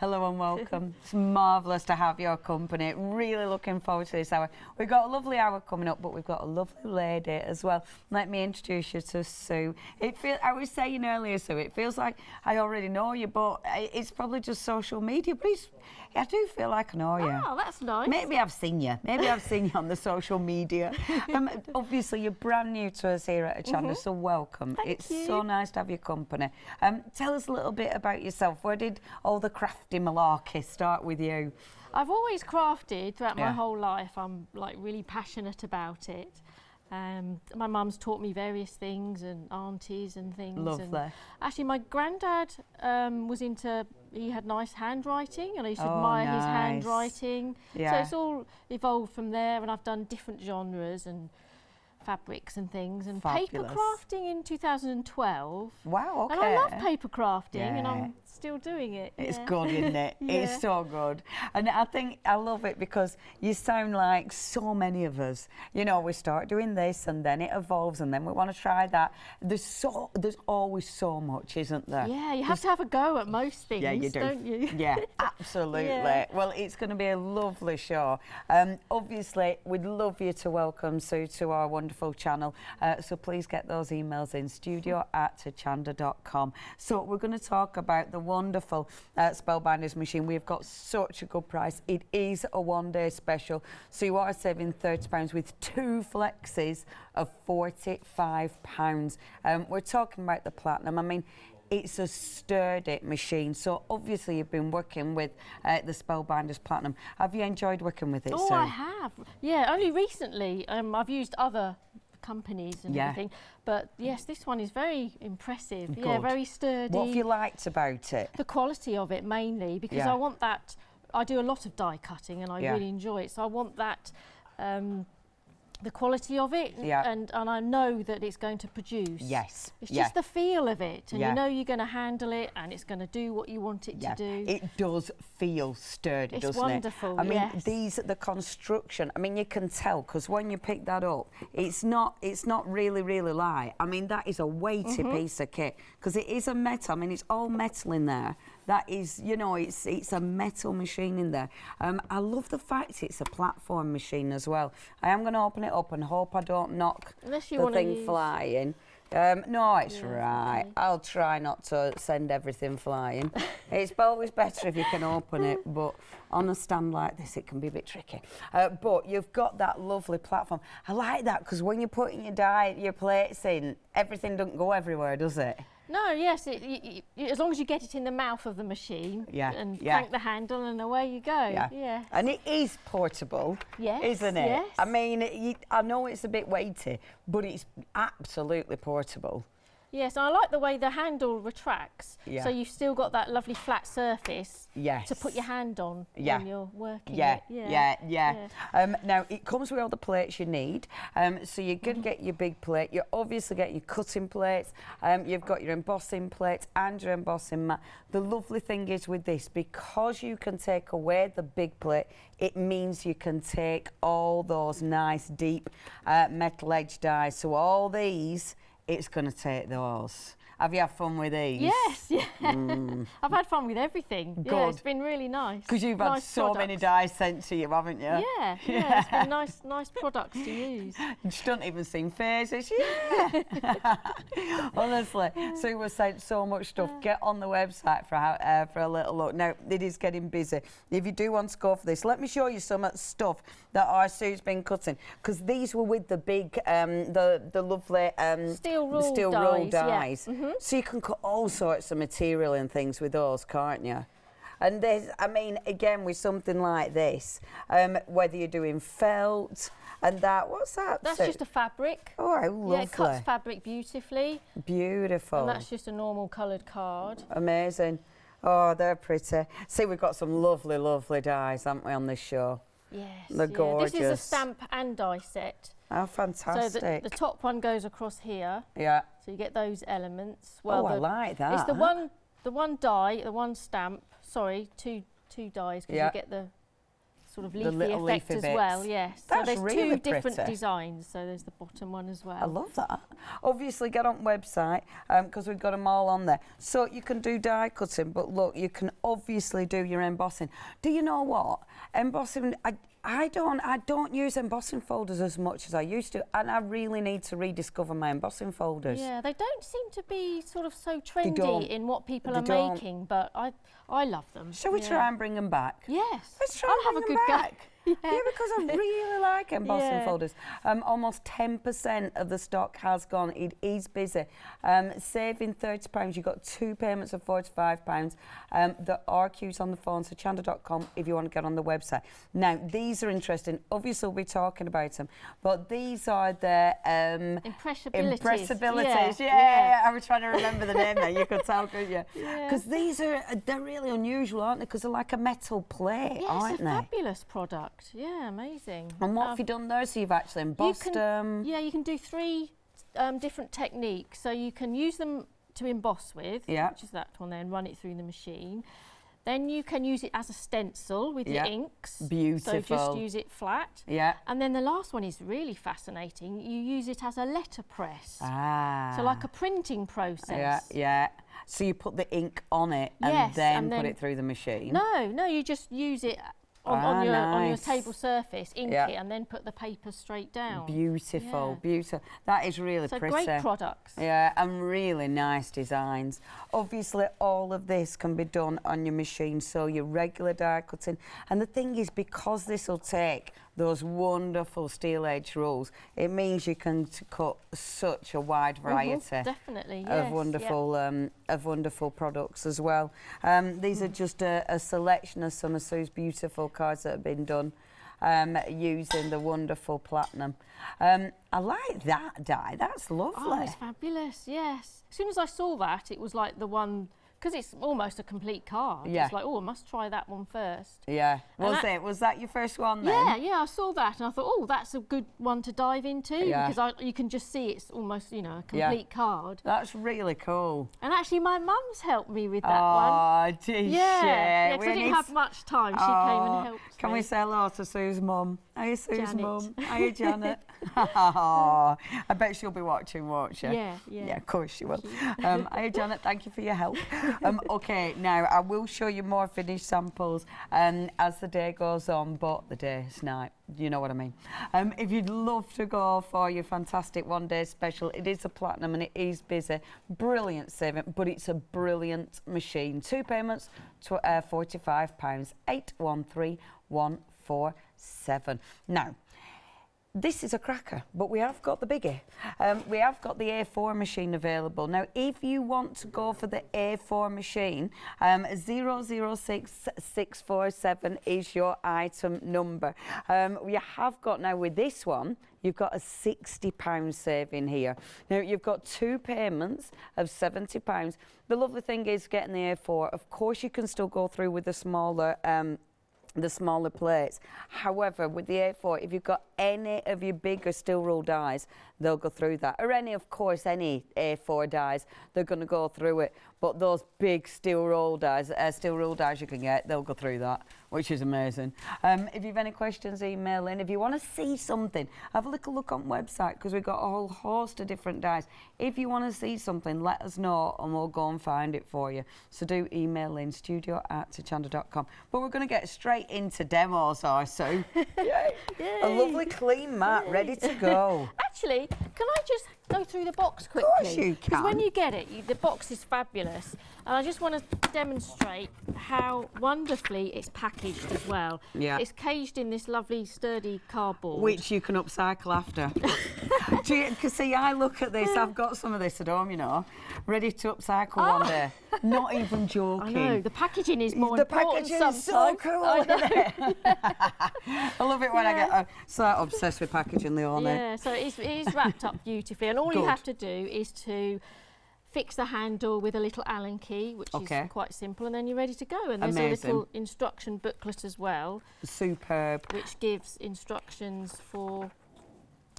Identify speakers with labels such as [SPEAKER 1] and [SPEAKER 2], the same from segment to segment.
[SPEAKER 1] Hello and welcome. It's marvellous to have your company. Really looking forward to this hour. We've got a lovely hour coming up, but we've got a lovely lady as well. Let me introduce you to Sue. I was saying earlier, Sue, it feels like I already know you, but it's probably just social media. But I do feel like I know you.
[SPEAKER 2] Oh, that's nice.
[SPEAKER 1] Maybe I've seen you. Maybe I've seen you on the social media. Obviously, you're brand new to us here at Hochanda, so welcome.
[SPEAKER 2] Thank you.
[SPEAKER 1] So nice to have your company. Tell us a little bit about yourself. Where did all the crafty malarkey start with you?
[SPEAKER 2] I've always crafted throughout my whole life. I'm like really passionate about it. My mum's taught me various things, and aunties and things.
[SPEAKER 1] Lovely.
[SPEAKER 2] And actually, my granddad he had nice handwriting, and I used to admire his handwriting.
[SPEAKER 1] Yeah.
[SPEAKER 2] So it's all evolved from there, and I've done different genres and fabrics and things, and paper crafting in 2012.
[SPEAKER 1] Wow, okay.
[SPEAKER 2] And I love paper crafting, and I'm still doing it.
[SPEAKER 1] It's good, isn't it? It's so good. And I think I love it because you sound like so many of us. You know, we start doing this and then it evolves and then we want to try that. There's always so much, isn't there?
[SPEAKER 2] Yeah, you have to have a go at most things,
[SPEAKER 1] yeah, you do.
[SPEAKER 2] Don't you?
[SPEAKER 1] Yeah, absolutely.
[SPEAKER 2] Yeah.
[SPEAKER 1] Well, it's going to be a lovely show. Obviously, we'd love you to welcome Sue to our wonderful channel. So please get those emails in, studio@hochanda.com. So we're going to talk about the wonderful Spellbinders machine. We've got such a good price. It is a one-day special. So you are saving £30 with 2 flexes of £45. We're talking about the Platinum. I mean, it's a sturdy machine. So obviously you've been working with the Spellbinders Platinum. Have you enjoyed working with it,
[SPEAKER 2] Oh,
[SPEAKER 1] Sue?
[SPEAKER 2] I have. Yeah, only recently. I've used other companies and everything, but yes, this one is very impressive.
[SPEAKER 1] Good.
[SPEAKER 2] Yeah, very sturdy.
[SPEAKER 1] What have you liked about it?
[SPEAKER 2] The quality of it mainly, because I want that. I do a lot of die cutting and I really enjoy it, so I want that the quality of it, and I know that it's going to produce.
[SPEAKER 1] Yes.
[SPEAKER 2] It's just the feel of it, and you know you're going to handle it and it's going to do what you want it to do.
[SPEAKER 1] It does feel sturdy,
[SPEAKER 2] it's
[SPEAKER 1] doesn't
[SPEAKER 2] wonderful,
[SPEAKER 1] it? I mean, the construction, I mean, you can tell, because when you pick that up, it's not really light. I mean, that is a weighty piece of kit, because it is a metal. I mean, it's all metal in there. That is, you know, it's a metal machine in there. I love the fact it's a platform machine as well. I am going to open it up and hope I don't knock the thing flying. No, it's right. Okay. I'll try not to send everything flying. It's always better if you can open it, but on a stand like this, it can be a bit tricky. But you've got that lovely platform. I like that, because when you're putting your plates in, everything doesn't go everywhere, does it?
[SPEAKER 2] No, yes, as long as you get it in the mouth of the machine and crank the handle and away you go. Yeah.
[SPEAKER 1] And it is portable, isn't it?
[SPEAKER 2] Yes.
[SPEAKER 1] I mean, I know it's a bit weighty, but it's absolutely portable.
[SPEAKER 2] Yes, and I like the way the handle retracts, so you've still got that lovely flat surface to put your hand on when you're working it.
[SPEAKER 1] Now, it comes with all the plates you need, so you're going to get your big plate, you obviously get your cutting plates, you've got your embossing plates and your embossing mat. The lovely thing is with this, because you can take away the big plate, it means you can take all those nice deep metal edge dies. So all these, it's going to take those. Have you had fun with these?
[SPEAKER 2] Yes, I've had fun with everything.
[SPEAKER 1] Good.
[SPEAKER 2] Yeah, it's been really nice.
[SPEAKER 1] Because you've had so many dies sent to you, haven't you?
[SPEAKER 2] Yeah, it's been nice products to use.
[SPEAKER 1] You don't even seem phases. Honestly, Sue was sent so much stuff. Get on the website for a little look. Now, it is getting busy. If you do want to go for this, let me show you some stuff that our Sue's been cutting. Because these were with the big, the lovely
[SPEAKER 2] steel rule dies.
[SPEAKER 1] So you can cut all sorts of material and things with those, can't you? And there's, I mean, again, with something like this, whether you're doing felt and that, what's that?
[SPEAKER 2] That's just a fabric.
[SPEAKER 1] Oh, lovely.
[SPEAKER 2] Yeah, it cuts fabric beautifully.
[SPEAKER 1] Beautiful.
[SPEAKER 2] And that's just a normal coloured card.
[SPEAKER 1] Amazing. Oh, they're pretty. See, we've got some lovely dies, haven't we, on this show?
[SPEAKER 2] Yes.
[SPEAKER 1] They're gorgeous.
[SPEAKER 2] This is a stamp and die set.
[SPEAKER 1] Oh, fantastic.
[SPEAKER 2] So the top one goes across here.
[SPEAKER 1] Yeah.
[SPEAKER 2] So you get those elements.
[SPEAKER 1] Well, I like that.
[SPEAKER 2] It's the one die, the one stamp. Sorry, two dies, because you get the sort of leafy effect as well. Yes.
[SPEAKER 1] That's
[SPEAKER 2] so there's
[SPEAKER 1] really
[SPEAKER 2] two different
[SPEAKER 1] pretty.
[SPEAKER 2] designs. So there's the bottom one as well.
[SPEAKER 1] I love that. Obviously, get on the website because we've got them all on there. So you can do die cutting, but look, you can obviously do your embossing. Do you know what? Embossing, I don't use embossing folders as much as I used to, and I really need to rediscover my embossing folders.
[SPEAKER 2] Yeah, they don't seem to be sort of so trendy in what people are making, but I love them.
[SPEAKER 1] Shall we try and bring them back?
[SPEAKER 2] Yes.
[SPEAKER 1] Let's try and
[SPEAKER 2] have a
[SPEAKER 1] bring
[SPEAKER 2] good
[SPEAKER 1] them back.
[SPEAKER 2] go.
[SPEAKER 1] Yeah, because I really like embossing folders. Almost 10% of the stock has gone. It is busy. Saving £30, you've got 2 payments of £45. There are queues on the phone, so chanda.com if you want to get on the website. Now, these are interesting. Obviously, we'll be talking about them, but these are the impressibilities. Yeah. I was trying to remember the name there. You could tell, couldn't you? Because they're really unusual, aren't they? Because they're like a metal plate, aren't they?
[SPEAKER 2] It's a fabulous product. Yeah, amazing.
[SPEAKER 1] And what have you done there? So you've actually embossed them?
[SPEAKER 2] Yeah, you can do 3 different techniques. So you can use them to emboss with, which is that one there, and run it through the machine. Then you can use it as a stencil with your inks.
[SPEAKER 1] Beautiful.
[SPEAKER 2] So just use it flat.
[SPEAKER 1] Yeah.
[SPEAKER 2] And then the last one is really fascinating. You use it as a letterpress.
[SPEAKER 1] Ah.
[SPEAKER 2] So like a printing process.
[SPEAKER 1] Yeah. So you put the ink on it and then put it through the machine?
[SPEAKER 2] No, you just use it on your table surface, ink it, and then put the paper straight down.
[SPEAKER 1] Beautiful. That is really pretty.
[SPEAKER 2] Great products.
[SPEAKER 1] Yeah, and really nice designs. Obviously, all of this can be done on your machine, so your regular die cutting. And the thing is, because this will take those wonderful steel edge rules, it means you can cut such a wide variety of wonderful products as well. These are just a selection of some of Sue's beautiful cards that have been done using the wonderful platinum. I like that die. That's lovely.
[SPEAKER 2] Oh, it's fabulous. Yes. As soon as I saw that, it was like the one. Because it's almost a complete card. Yeah. It's like, oh, I must try that one first.
[SPEAKER 1] Yeah. Was that your first one then?
[SPEAKER 2] Yeah, I saw that and I thought, oh, that's a good one to dive into. Yeah. Because you can just see it's almost, a complete card.
[SPEAKER 1] That's really cool.
[SPEAKER 2] And actually, my mum's helped me with that one.
[SPEAKER 1] Oh, did she?
[SPEAKER 2] Yeah, because I didn't have much time. She came and helped me.
[SPEAKER 1] Can we say hello to Sue's mum? Hiya, Sue's mum. Hiya, Janet. I bet she'll be watching, won't she?
[SPEAKER 2] Yeah.
[SPEAKER 1] Yeah, of course she will. Hiya, Janet, thank you for your help. Okay, now I will show you more finished samples as the day goes on, but the day is night. You know what I mean. If you'd love to go for your fantastic one-day special, it is a platinum and it is busy. Brilliant saving, but it's a brilliant machine. 2 payments, £45, 813147. Now, this is a cracker, but we have got the biggie. We have got the A4 machine available. Now, if you want to go for the A4 machine, 006647 is your item number. We have got now with this one, you've got a £60 saving here. Now, you've got 2 payments of £70. The lovely thing is getting the A4. Of course, you can still go through with the smaller plates. However, with the A4, if you've got any of your bigger steel rule dies, they'll go through that. Or any A4 dies, they're going to go through it. But those big steel rule dies you can get, they'll go through that, which is amazing. If you've any questions, email in. If you want to see something, have a little look on the website because we've got a whole host of different dies. If you want to see something, let us know and we'll go and find it for you. So do email in studio@tachanda.com. But we're going to get straight into demos, Sue. Yay. A lovely clean mat ready to go.
[SPEAKER 2] Actually, can I just go through the box quickly?
[SPEAKER 1] Of course you can.
[SPEAKER 2] Because when you get it, the box is fabulous. And I just want to demonstrate how wonderfully it's packaged as well. Yeah. It's caged in this lovely sturdy cardboard.
[SPEAKER 1] Which you can upcycle after. Because see, I look at this, I've got some of this at home, ready to upcycle one day. Not even joking.
[SPEAKER 2] I know, the packaging is more important sometimes.
[SPEAKER 1] The packaging is so cool, isn't it? I love it when I get so obsessed with packaging, Leonie.
[SPEAKER 2] Yeah, so it is wrapped up beautifully. And all you have to do is to fix the handle with a little Allen key, which is quite simple, and then you're ready to go. And there's a little instruction booklet as well.
[SPEAKER 1] Superb.
[SPEAKER 2] Which gives instructions for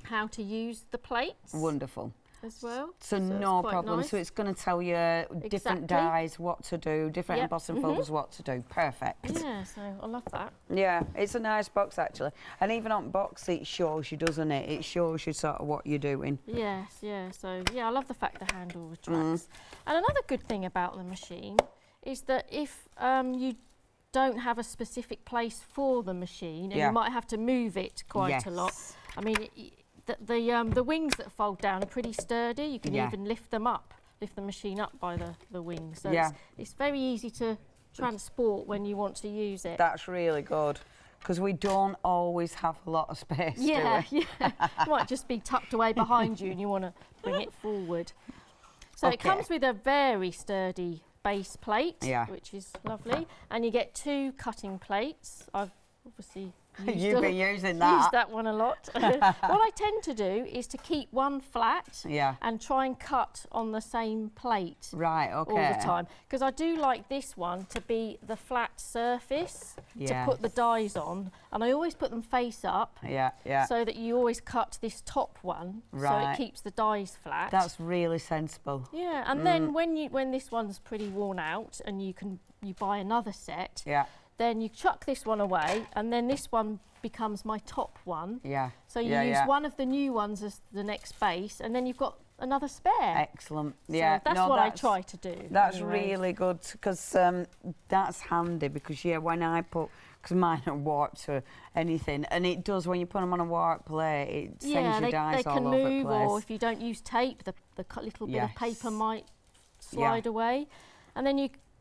[SPEAKER 2] how to use the plates.
[SPEAKER 1] Wonderful.
[SPEAKER 2] as well.
[SPEAKER 1] So no problem.
[SPEAKER 2] Nice.
[SPEAKER 1] So it's going to tell you different dies what to do, different embossing folders what to do. Perfect.
[SPEAKER 2] Yeah, so I love that.
[SPEAKER 1] Yeah, it's a nice box actually. And even on box it shows you, doesn't it? It shows you sort of what you're doing.
[SPEAKER 2] Yes, yeah. So yeah, I love the fact the handle retracts. And another good thing about the machine is that if you don't have a specific place for the machine, and you might have to move it quite a lot. I mean, the wings that fold down are pretty sturdy. You can even lift them up, lift the machine up by the wings. So it's very easy to transport when you want to use it.
[SPEAKER 1] That's really good, because we don't always have a lot of space, do we?
[SPEAKER 2] Yeah. It might just be tucked away behind you and you want to bring it forward. So it comes with a very sturdy base plate, which is lovely, and you get 2 cutting plates. I've obviously
[SPEAKER 1] You've been using
[SPEAKER 2] used that one a lot. What I tend to do is to keep one flat and try and cut on the same plate all the time, because I do like this one to be the flat surface to put the dies on, and I always put them face up so that you always cut this top one so it keeps the dies flat.
[SPEAKER 1] That's really sensible.
[SPEAKER 2] Yeah, and then when this one's pretty worn out and you buy another set, then you chuck this one away, and then this one becomes my top one. Yeah. So you use one of the new ones as the next base, and then you've got another spare.
[SPEAKER 1] Excellent. Yeah.
[SPEAKER 2] So that's what I try to do.
[SPEAKER 1] That's really good, because that's handy, because when I put, because mine are warped or anything, and it does when you put them on a warp plate, it sends your dies all over the place.
[SPEAKER 2] They can move, or if you don't use tape, the little bit of paper might slide away, and then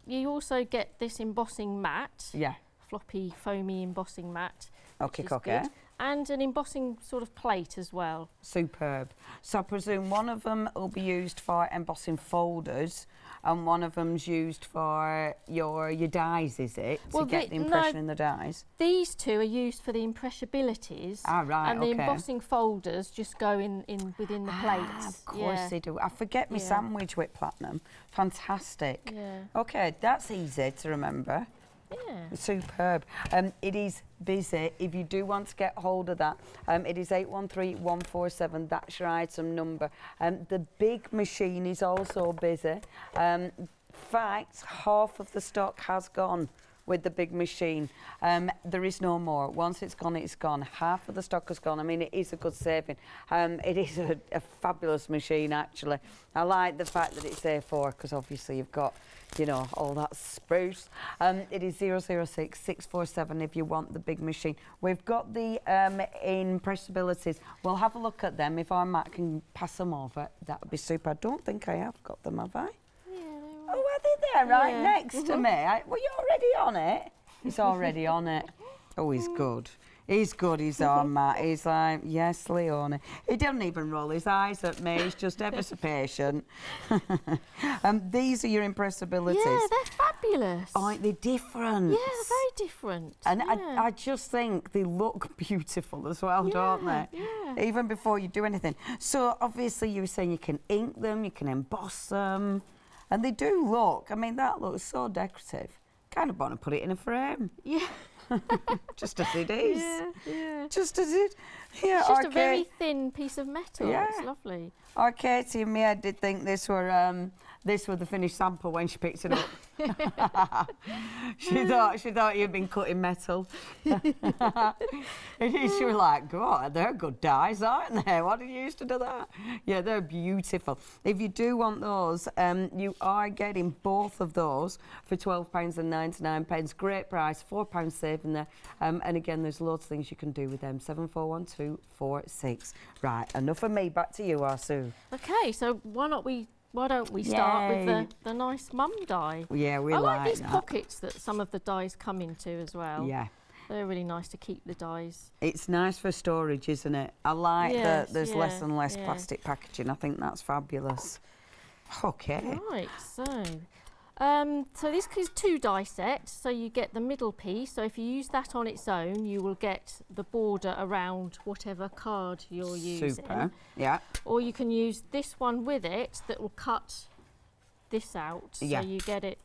[SPEAKER 2] you also get this embossing mat, floppy, foamy embossing mat, and an embossing sort of plate as well.
[SPEAKER 1] Superb. So I presume one of them will be used for embossing folders, and one of them's used for your dies, is it? To get the impression in the dies?
[SPEAKER 2] These 2 are used for the impressibilities. And the embossing folders just go in within the plates.
[SPEAKER 1] Of course they do. I forget my sandwich with platinum. Fantastic. Okay, that's easy to remember.
[SPEAKER 2] Yeah.
[SPEAKER 1] Superb. It is busy. If you do want to get hold of that, it is 813147. That's your item number. The big machine is also busy. In fact, half of the stock has gone with the big machine. There is no more. Once it's gone, it's gone. Half of the stock has gone. I mean, it is a good saving. It is a fabulous machine, actually. I like the fact that it's A4, because obviously you've got, all that spruce. It is 006647 if you want the big machine. We've got the impressibilities. We'll have a look at them. If our Matt can pass them over, that would be super. I don't think I have got them, have I? Oh, are they there right next to me? Were you already on it? He's already on it. Oh, he's good. He's good, he's on, Matt. He's like, yes, Leone. He doesn't even roll his eyes at me. He's just ever so patient. These are your impressibilities.
[SPEAKER 2] Yeah, they're fabulous.
[SPEAKER 1] Aren't they different?
[SPEAKER 2] Yeah, very different.
[SPEAKER 1] And I just think they look beautiful as well, don't they?
[SPEAKER 2] Yeah.
[SPEAKER 1] Even before you do anything. So, obviously, you were saying you can ink them, you can emboss them. And they do look, I mean, that looks so decorative. Kind of want to put it in a frame.
[SPEAKER 2] Yeah.
[SPEAKER 1] Just as it is.
[SPEAKER 2] Yeah.
[SPEAKER 1] Just as it. Yeah.
[SPEAKER 2] It's just a very thin piece of metal. Yeah. It's lovely.
[SPEAKER 1] Our Katie and me, I did think this were the finished sample when she picked it up. she thought you'd been cutting metal. She was like, God, they're good dies, aren't they? What did you use to do that? Yeah, they're beautiful. If you do want those, you are getting both of those for £12.99. Great price, £4 saving there. And again, there's loads of things you can do with them. 741246. Right, enough of me. Back to you, Arsu.
[SPEAKER 2] Okay, so why don't we start with the nice mum die?
[SPEAKER 1] Yeah,
[SPEAKER 2] I like these pockets that some of the dies come into as well.
[SPEAKER 1] Yeah.
[SPEAKER 2] They're really nice to keep the dies.
[SPEAKER 1] It's nice for storage, isn't it? I like that there's less and less plastic packaging. I think that's fabulous. Okay.
[SPEAKER 2] Right, so this is 2 die sets, so you get the middle piece. So if you use that on its own, you will get the border around whatever card you're using.
[SPEAKER 1] Super, yeah.
[SPEAKER 2] Or you can use this one with it that will cut this out, so you get it,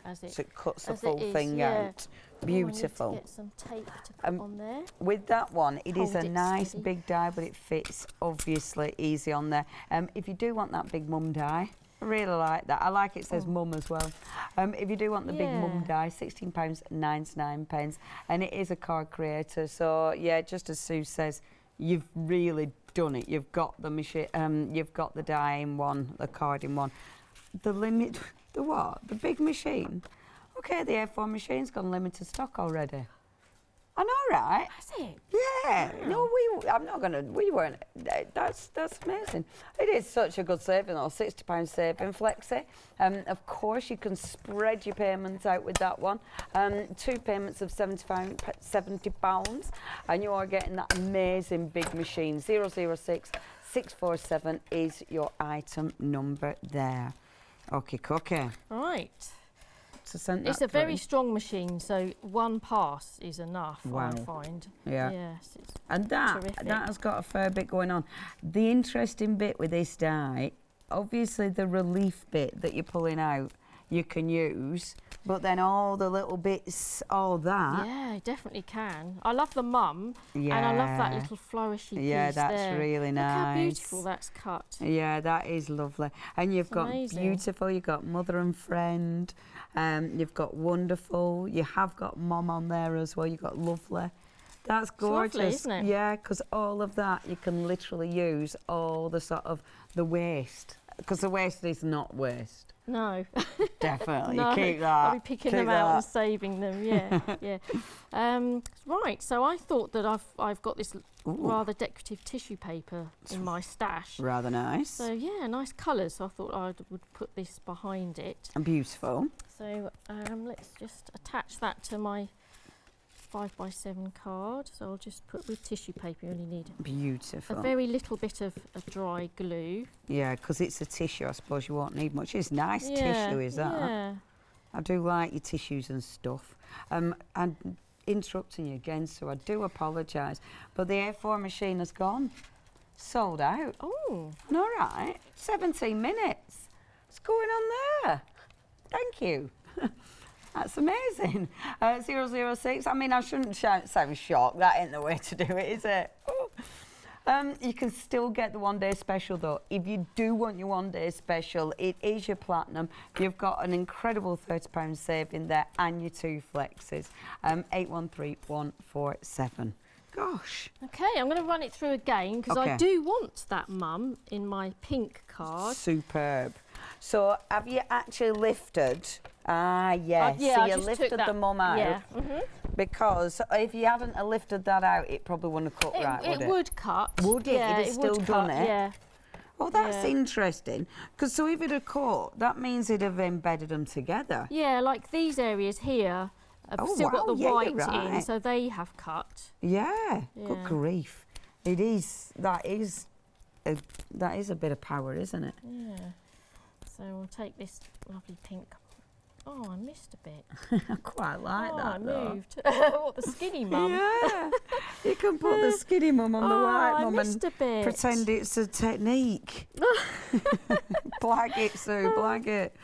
[SPEAKER 2] as it.
[SPEAKER 1] So it cuts the full thing out. Beautiful.
[SPEAKER 2] I need to get some tape to put on there.
[SPEAKER 1] With that one, it is a nice
[SPEAKER 2] steady.
[SPEAKER 1] big die, but it fits obviously easy on there. If you do want that big mum die, I really like that. I like it says mum as well. If you do want the big mum die, £16.99, and it is a card creator. So yeah, just as Sue says, you've really done it. You've got the machine. You've got the die in one, the card in one. The limit, the what? The big machine. Okay, the A4 machine's gone limited stock already. I know, right?
[SPEAKER 2] Has it?
[SPEAKER 1] Yeah.
[SPEAKER 2] Wow.
[SPEAKER 1] No, I'm not gonna. We weren't. That's amazing. It is such a good saving, though. £60 saving, flexi. Of course, you can spread your payments out with that one. 2 payments of £70, and you are getting that amazing big machine. 006647 is your item number there. Okay.
[SPEAKER 2] Right.
[SPEAKER 1] So
[SPEAKER 2] it's a very strong machine, so one pass is enough,
[SPEAKER 1] wow.
[SPEAKER 2] I find.
[SPEAKER 1] Yeah.
[SPEAKER 2] Yes, it's
[SPEAKER 1] and that
[SPEAKER 2] terrific.
[SPEAKER 1] has got a fair bit going on. The interesting bit with this die, obviously the relief bit that you're pulling out, you can use, but then all the little bits, all that.
[SPEAKER 2] Yeah, definitely can. I love the mum, and I love that little flourishy piece.
[SPEAKER 1] Yeah, that's
[SPEAKER 2] there.
[SPEAKER 1] really nice.
[SPEAKER 2] Look how beautiful that's cut.
[SPEAKER 1] Yeah, that is lovely. And you've got beautiful, you've got mother and friend, you've got wonderful, you have got mom on there as well, you've got lovely. That's gorgeous.
[SPEAKER 2] It's lovely, isn't it?
[SPEAKER 1] Yeah, because all of that you can literally use all the sort of the waste, because the waste is not waste.
[SPEAKER 2] No.
[SPEAKER 1] Definitely,
[SPEAKER 2] no,
[SPEAKER 1] you keep that.
[SPEAKER 2] I'll be picking them out and saving them, yeah. Right, so I thought that I've got this rather decorative tissue paper in my stash.
[SPEAKER 1] Rather nice.
[SPEAKER 2] So yeah, nice colours, so I thought I would put this behind it.
[SPEAKER 1] And beautiful.
[SPEAKER 2] So let's just attach that to my 5x7 card. So I'll just put with tissue paper, you only need
[SPEAKER 1] beautiful.
[SPEAKER 2] a very little bit of dry glue.
[SPEAKER 1] Yeah, because it's a tissue, I suppose you won't need much. It's nice tissue, is that?
[SPEAKER 2] Yeah.
[SPEAKER 1] I do like your tissues and stuff. I'm interrupting you again, so I do apologise. But the A4 machine has gone. Sold out.
[SPEAKER 2] Oh.
[SPEAKER 1] All right. 17 minutes. What's going on there? Thank you. That's amazing. 006. I mean, I shouldn't sound shocked. That ain't the way to do it, is it? You can still get the one-day special, though. If you do want your one-day special, it is your platinum. You've got an incredible £30 saving there and your 2 flexes. 813147. Gosh.
[SPEAKER 2] Okay, I'm going to run it through again because I do want that mum in my pink card.
[SPEAKER 1] Superb. So have you actually lifted? Yes.
[SPEAKER 2] Yeah,
[SPEAKER 1] so you lifted the mum out.
[SPEAKER 2] Yeah.
[SPEAKER 1] Because if you hadn't lifted that out, it probably wouldn't have cut right, would it?
[SPEAKER 2] It would cut.
[SPEAKER 1] Would it?
[SPEAKER 2] Yeah,
[SPEAKER 1] You'd have still done it?
[SPEAKER 2] Yeah.
[SPEAKER 1] Oh, that's interesting. Because so if it had cut, that means it'd have embedded them together.
[SPEAKER 2] Yeah, like these areas here have still got the white in, so they have cut.
[SPEAKER 1] Yeah. Good grief. It is. That is a bit of power, isn't it?
[SPEAKER 2] Yeah. So we'll take this lovely pink. Oh, I missed a bit.
[SPEAKER 1] I quite like that.
[SPEAKER 2] I moved. What, the skinny mum?
[SPEAKER 1] Yeah. You can put the skinny mum on the white mum and pretend it's a technique. Blag it, Sue, blag it.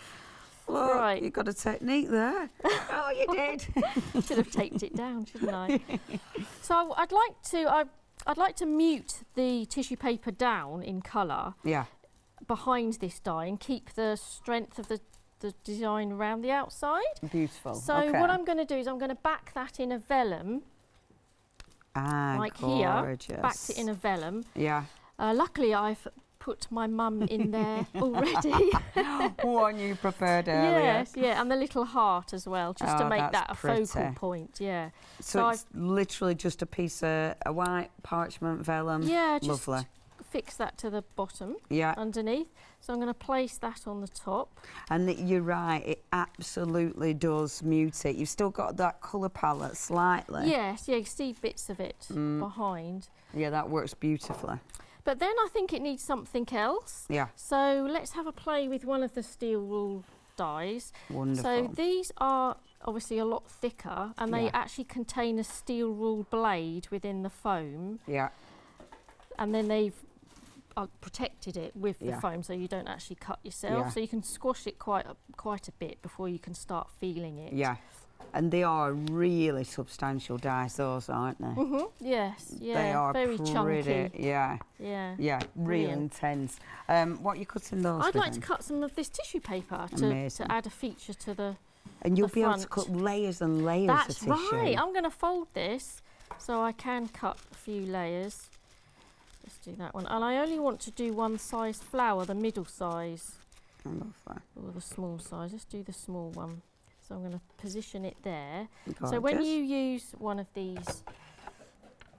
[SPEAKER 1] Look,
[SPEAKER 2] right.
[SPEAKER 1] You've got a technique there. Oh, you did.
[SPEAKER 2] Should have taped it down, shouldn't I? So I'd like to mute the tissue paper down in colour. Yeah. Behind this die and keep the strength of the design around the outside.
[SPEAKER 1] Beautiful.
[SPEAKER 2] So what I'm going to do is I'm going to back that in a vellum. Like gorgeous. Here, backed it in a vellum. Yeah. Luckily, I've put my mum in there already.
[SPEAKER 1] One you prepared earlier.
[SPEAKER 2] Yes, yeah, and the little heart as well, just to make that a focal point. Yeah.
[SPEAKER 1] So it's literally just a piece of a white parchment vellum.
[SPEAKER 2] Yeah, just
[SPEAKER 1] lovely.
[SPEAKER 2] Fix that to the bottom.
[SPEAKER 1] Yeah.
[SPEAKER 2] Underneath. So I'm going to place that on the top.
[SPEAKER 1] And you're right, it absolutely does mute it. You've still got that colour palette slightly.
[SPEAKER 2] Yes, yeah, you see bits of it behind.
[SPEAKER 1] Yeah, that works beautifully.
[SPEAKER 2] But then I think it needs something else. Yeah. So let's have a play with one of the steel rule dies.
[SPEAKER 1] Wonderful.
[SPEAKER 2] So these are obviously a lot thicker and they actually contain a steel rule blade within the foam. Yeah. And then they've protected it with the foam so you don't actually cut yourself. So you can squash it quite a bit before you can start feeling it. Yeah.
[SPEAKER 1] And they are really substantial dies, those, aren't they?
[SPEAKER 2] Yes, yeah.
[SPEAKER 1] They are
[SPEAKER 2] very chunky.
[SPEAKER 1] Yeah.
[SPEAKER 2] Yeah.
[SPEAKER 1] Yeah, really
[SPEAKER 2] Brilliant.
[SPEAKER 1] intense. What are you cutting those
[SPEAKER 2] I'd
[SPEAKER 1] with
[SPEAKER 2] like to
[SPEAKER 1] then?
[SPEAKER 2] cut some of this tissue paper
[SPEAKER 1] Amazing.
[SPEAKER 2] to add a feature to the
[SPEAKER 1] And you'll
[SPEAKER 2] the
[SPEAKER 1] be able to
[SPEAKER 2] front.
[SPEAKER 1] cut layers and layers
[SPEAKER 2] That's
[SPEAKER 1] of tissue.
[SPEAKER 2] right. I'm going to fold this so I can cut a few layers. Let's do that one. And I only want to do one size flower, the middle size.
[SPEAKER 1] I love that.
[SPEAKER 2] Or the small size. Let's do the small one. So I'm going to position it there.
[SPEAKER 1] Gorgeous.
[SPEAKER 2] So when you use one of these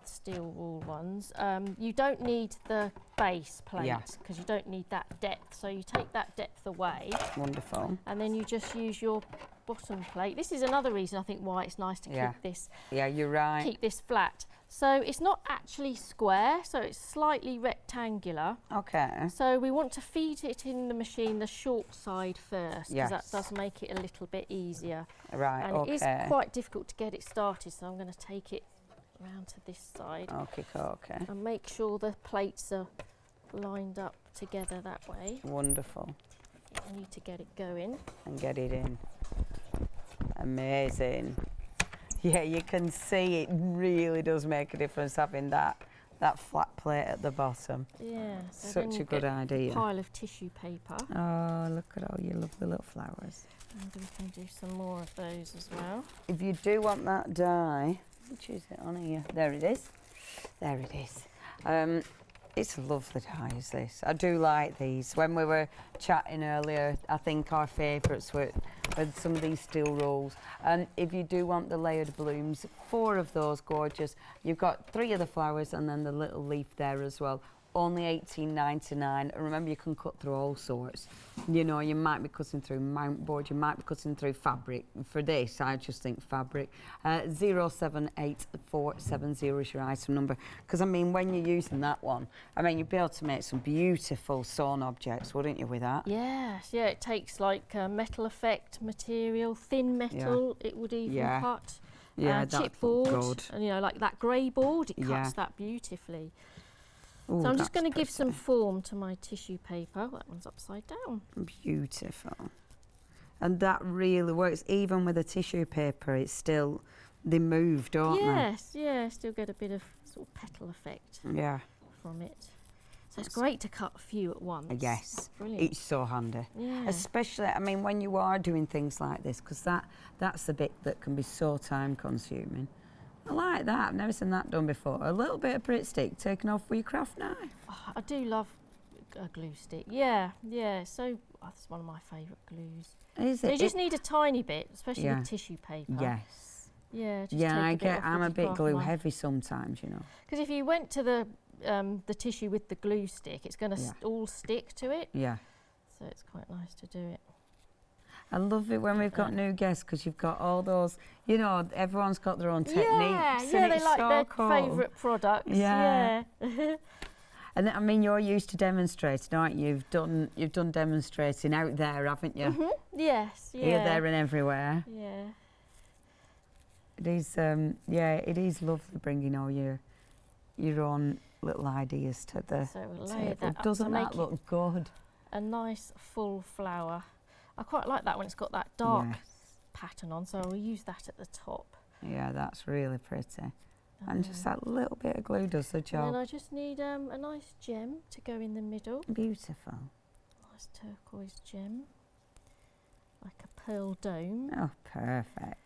[SPEAKER 2] steel wool ones, you don't need the base plate because you don't need that depth. So you take that depth away.
[SPEAKER 1] Wonderful.
[SPEAKER 2] And then you just use your bottom plate. This is another reason I think why it's nice to keep this.
[SPEAKER 1] Yeah, you're right.
[SPEAKER 2] Keep this flat. So it's not actually square, so it's slightly rectangular.
[SPEAKER 1] Okay.
[SPEAKER 2] So we want to feed it in the machine the short side first, because that does make it a little bit easier.
[SPEAKER 1] Right,
[SPEAKER 2] and it is quite difficult to get it started, so I'm going to take it round to this side.
[SPEAKER 1] Okay.
[SPEAKER 2] And make sure the plates are lined up together that way.
[SPEAKER 1] Wonderful.
[SPEAKER 2] You need to get it going.
[SPEAKER 1] And get it in. Amazing. Yeah, you can see it really does make a difference having that flat plate at the bottom.
[SPEAKER 2] Yeah. So
[SPEAKER 1] such a good idea.
[SPEAKER 2] Pile of tissue paper.
[SPEAKER 1] Oh, look at all your lovely little flowers.
[SPEAKER 2] And we can do some more of those as well.
[SPEAKER 1] If you do want that die, which is it on here? There it is. There it is. It's a lovely die, is this? I do like these. When we were chatting earlier, I think our favourites were some of these steel rolls. And if you do want the layered blooms, 4 of those gorgeous. You've got 3 of the flowers and then the little leaf there as well. Only $18.99. And remember, you can cut through all sorts. You know, you might be cutting through mount board, you might be cutting through fabric. For this, I just think fabric. 078470 is your item number. Because, I mean, when you're using that one, I mean, you'd be able to make some beautiful sewn objects, wouldn't you, with that?
[SPEAKER 2] Yes, yeah, it takes like metal effect material, thin metal, it would even cut.
[SPEAKER 1] Yeah, that's
[SPEAKER 2] chipboard,
[SPEAKER 1] good.
[SPEAKER 2] and you know, like that grey board, it cuts that beautifully.
[SPEAKER 1] Ooh,
[SPEAKER 2] so I'm just going to give some form to my tissue paper. That one's upside down.
[SPEAKER 1] Beautiful. And that really works. Even with the tissue paper, it's still, they move, don't they?
[SPEAKER 2] Yes, yeah, still get a bit of sort of petal effect from it. So it's great to cut a few at once.
[SPEAKER 1] Yes,
[SPEAKER 2] brilliant.
[SPEAKER 1] It's so handy.
[SPEAKER 2] Yeah.
[SPEAKER 1] Especially, I mean, when you are doing things like this, because that's the bit that can be so time consuming. I like that. I've never seen that done before. A little bit of Brit stick taken off with your craft knife.
[SPEAKER 2] Oh, I do love a glue stick. Yeah. So that's one of my favourite glues.
[SPEAKER 1] Is
[SPEAKER 2] so
[SPEAKER 1] it?
[SPEAKER 2] You just need a tiny bit, especially with tissue paper.
[SPEAKER 1] Yes.
[SPEAKER 2] Yeah. Just
[SPEAKER 1] I'm a bit glue heavy sometimes, you know.
[SPEAKER 2] Because if you went to the tissue with the glue stick, it's going to all stick to it.
[SPEAKER 1] Yeah.
[SPEAKER 2] So it's quite nice to do it.
[SPEAKER 1] I love it when we've got new guests because you've got all those, you know, everyone's got their own techniques.
[SPEAKER 2] Yeah,
[SPEAKER 1] and
[SPEAKER 2] they like
[SPEAKER 1] so
[SPEAKER 2] their
[SPEAKER 1] cool.
[SPEAKER 2] favourite products. Yeah.
[SPEAKER 1] And I mean, you're used to demonstrating, aren't you? You've done demonstrating out there, haven't you?
[SPEAKER 2] Yes, yeah.
[SPEAKER 1] Here, there, and everywhere.
[SPEAKER 2] Yeah.
[SPEAKER 1] It is, it is lovely bringing all your own little ideas to the
[SPEAKER 2] so we'll lay
[SPEAKER 1] table.
[SPEAKER 2] that up
[SPEAKER 1] Doesn't
[SPEAKER 2] to
[SPEAKER 1] that
[SPEAKER 2] make
[SPEAKER 1] look good?
[SPEAKER 2] A nice full flower. I quite like that when it's got that dark pattern on, so we'll use that at the top.
[SPEAKER 1] Yeah, that's really pretty. And just that little bit of glue does the job.
[SPEAKER 2] And then I just need a nice gem to go in the middle.
[SPEAKER 1] Beautiful.
[SPEAKER 2] Nice turquoise gem. Like a pearl dome.
[SPEAKER 1] Oh, perfect.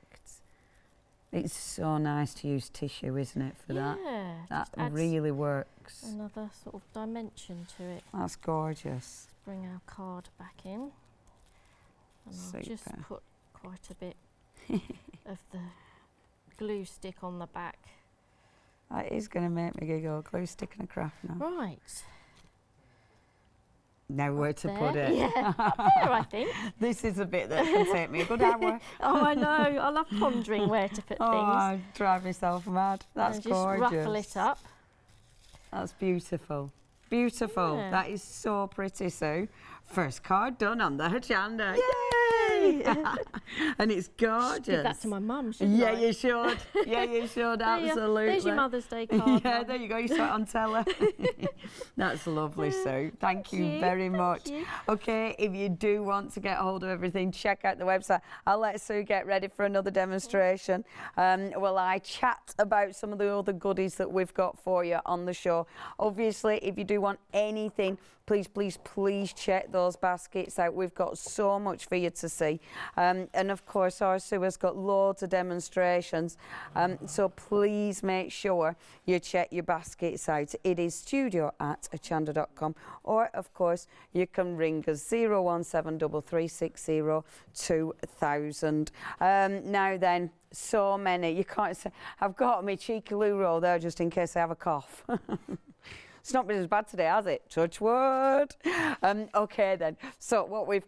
[SPEAKER 1] It's so nice to use tissue, isn't it, for that?
[SPEAKER 2] Yeah.
[SPEAKER 1] That really works.
[SPEAKER 2] Another sort of dimension to it.
[SPEAKER 1] That's gorgeous.
[SPEAKER 2] Let's bring our card back in. And I'll just put quite a bit of the glue stick on the back.
[SPEAKER 1] That is going to make me giggle. Glue stick and a craft now.
[SPEAKER 2] Right.
[SPEAKER 1] Now where to put it.
[SPEAKER 2] Yeah, up there, I think.
[SPEAKER 1] This is a bit that can take me a good hour.
[SPEAKER 2] Oh, I know. I love pondering where to put things.
[SPEAKER 1] I drive myself mad. That's
[SPEAKER 2] and
[SPEAKER 1] gorgeous.
[SPEAKER 2] Just ruffle it up.
[SPEAKER 1] That's beautiful. Beautiful.
[SPEAKER 2] Yeah.
[SPEAKER 1] That is so pretty, Sue. First card done on the Hochanda.
[SPEAKER 2] Yay! lovely.
[SPEAKER 1] And it's gorgeous.
[SPEAKER 2] Give that to my mum, shouldn't
[SPEAKER 1] Yeah,
[SPEAKER 2] I?
[SPEAKER 1] you should. Yeah, you should, absolutely.
[SPEAKER 2] There's your Mother's Day card.
[SPEAKER 1] Yeah,
[SPEAKER 2] Mum.
[SPEAKER 1] there you go, you saw it on tele. That's lovely, Sue. Thank you very much.
[SPEAKER 2] You.
[SPEAKER 1] Okay, if you do want to get hold of everything, check out the website. I'll let Sue get ready for another demonstration. Well, I chat about some of the other goodies that we've got for you on the show. Obviously, if you do want anything, please, please, please check those baskets out. We've got so much for you to see. And of course, our Sue has got loads of demonstrations. So please make sure you check your baskets out. It is studio@hochanda.com, or of course, you can ring us 01733602000. Now then, so many. You can't say, I've got my cheeky loo roll there just in case I have a cough. It's not been as bad today, has it? Touch wood. Okay then, so what we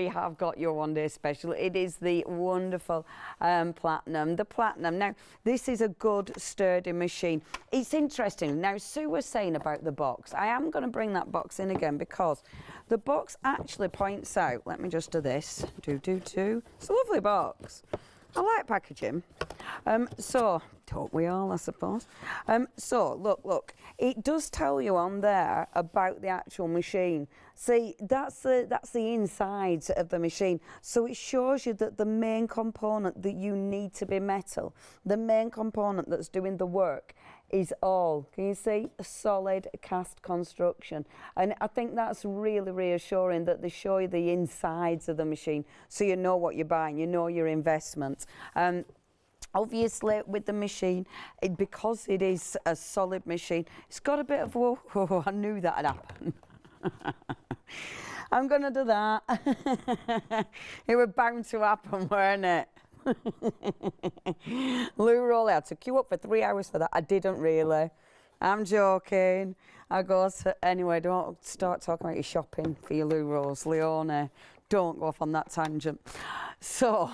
[SPEAKER 1] have got your one day special. It is the wonderful Platinum, the Platinum. Now, this is a good sturdy machine. It's interesting. Now, Sue was saying about the box. I am going to bring that box in again because the box actually points out, let me just do this, It's a lovely box. I like packaging. So, don't we all, I suppose? So, look, it does tell you on there about the actual machine. See, that's the inside of the machine. So it shows you that the main component that you need to be metal, the main component that's doing the work, is all, can you see, a solid cast construction. And I think that's really reassuring that they show you the insides of the machine so you know what you're buying, you know your investment. Obviously, with the machine, because it is a solid machine, it's got a bit of, whoa, I knew that would happen. I'm going to do that. It was bound to happen, weren't it? Lou Rowley, I took you up for 3 hours for that. I didn't really. I'm joking. I go to, anyway, don't start talking about your shopping for your Lou Rolls, Leone. Don't go off on that tangent. So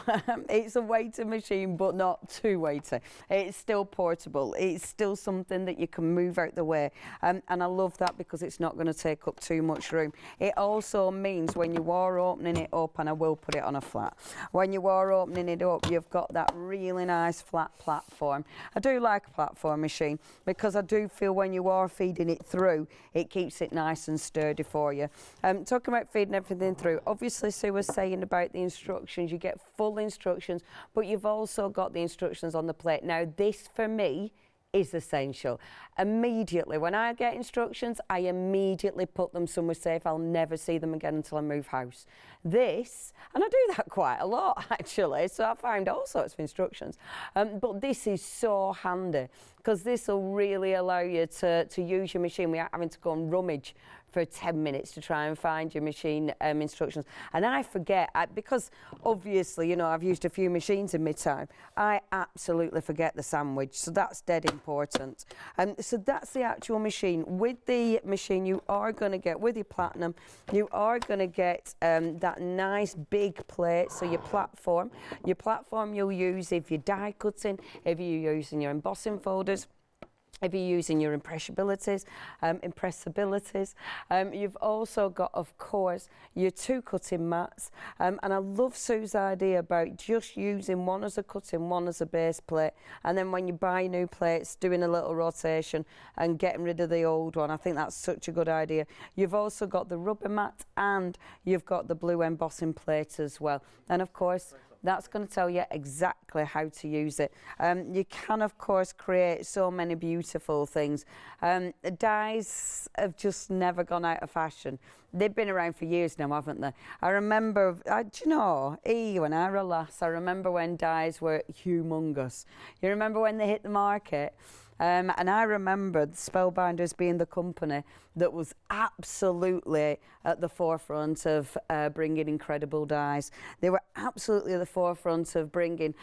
[SPEAKER 1] it's a weighted machine, but not too weighty. It's still portable. It's still something that you can move out the way. And I love that because it's not going to take up too much room. It also means when you are opening it up, and I will put it on a flat, when you are opening it up, you've got that really nice flat platform. I do like a platform machine because I do feel when you are feeding it through, it keeps it nice and sturdy for you. Talking about feeding everything through, obviously Sue was saying about the instructions. You get full instructions, but you've also got the instructions on the plate. Now, this for me is essential. Immediately, when I get instructions, I immediately put them somewhere safe. I'll never see them again until I move house. This, and I do that quite a lot actually, so I find all sorts of instructions. But this is so handy because this will really allow you to use your machine without having to go and rummage for 10 minutes to try and find your machine instructions. And I forget, because obviously, you know, I've used a few machines in my time, I absolutely forget the sandwich, so that's dead important. So that's the actual machine. With the machine, you are going to get, with your Platinum, you are going to get that nice big plate, so your platform you'll use if you're die cutting, if you're using your embossing folders, if you're using your impressibilities, you've also got, of course, your 2 cutting mats. And I love Sue's idea about just using one as a cutting, one as a base plate. And then when you buy new plates, doing a little rotation and getting rid of the old one. I think that's such a good idea. You've also got the rubber mat and you've got the blue embossing plate as well. And of course, that's going to tell you exactly how to use it. You can, of course, create so many beautiful things. The dies have just never gone out of fashion. They've been around for years now, haven't they? I remember, do you know, when I was a lass, I remember when dies were humongous. You remember when they hit the market? And I remember Spellbinders being the company that was absolutely at the forefront of bringing incredible dies. They were absolutely at the forefront of bringing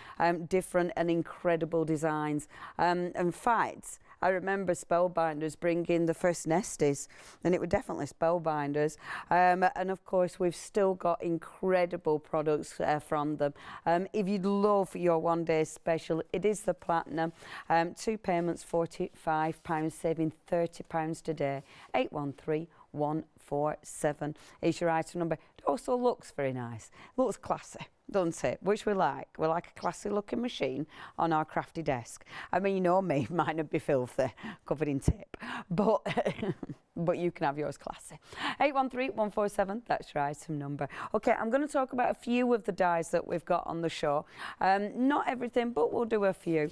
[SPEAKER 1] different and incredible designs. In fact, I remember Spellbinders bringing the first nesties, and it were definitely Spellbinders. And of course, we've still got incredible products from them. If you'd love your one day special, it is the Platinum. 2 payments, £45, saving £30 today. 813147 is your item number. It also looks very nice, looks classy. doesn't it? Which we like. We like a classy looking machine on our crafty desk. I mean, you know me, mine would be filthy, covered in tape. But but you can have yours classy. 813147, that's your item number. Okay, I'm going to talk about a few of the dies that we've got on the show. Not everything, but we'll do a few.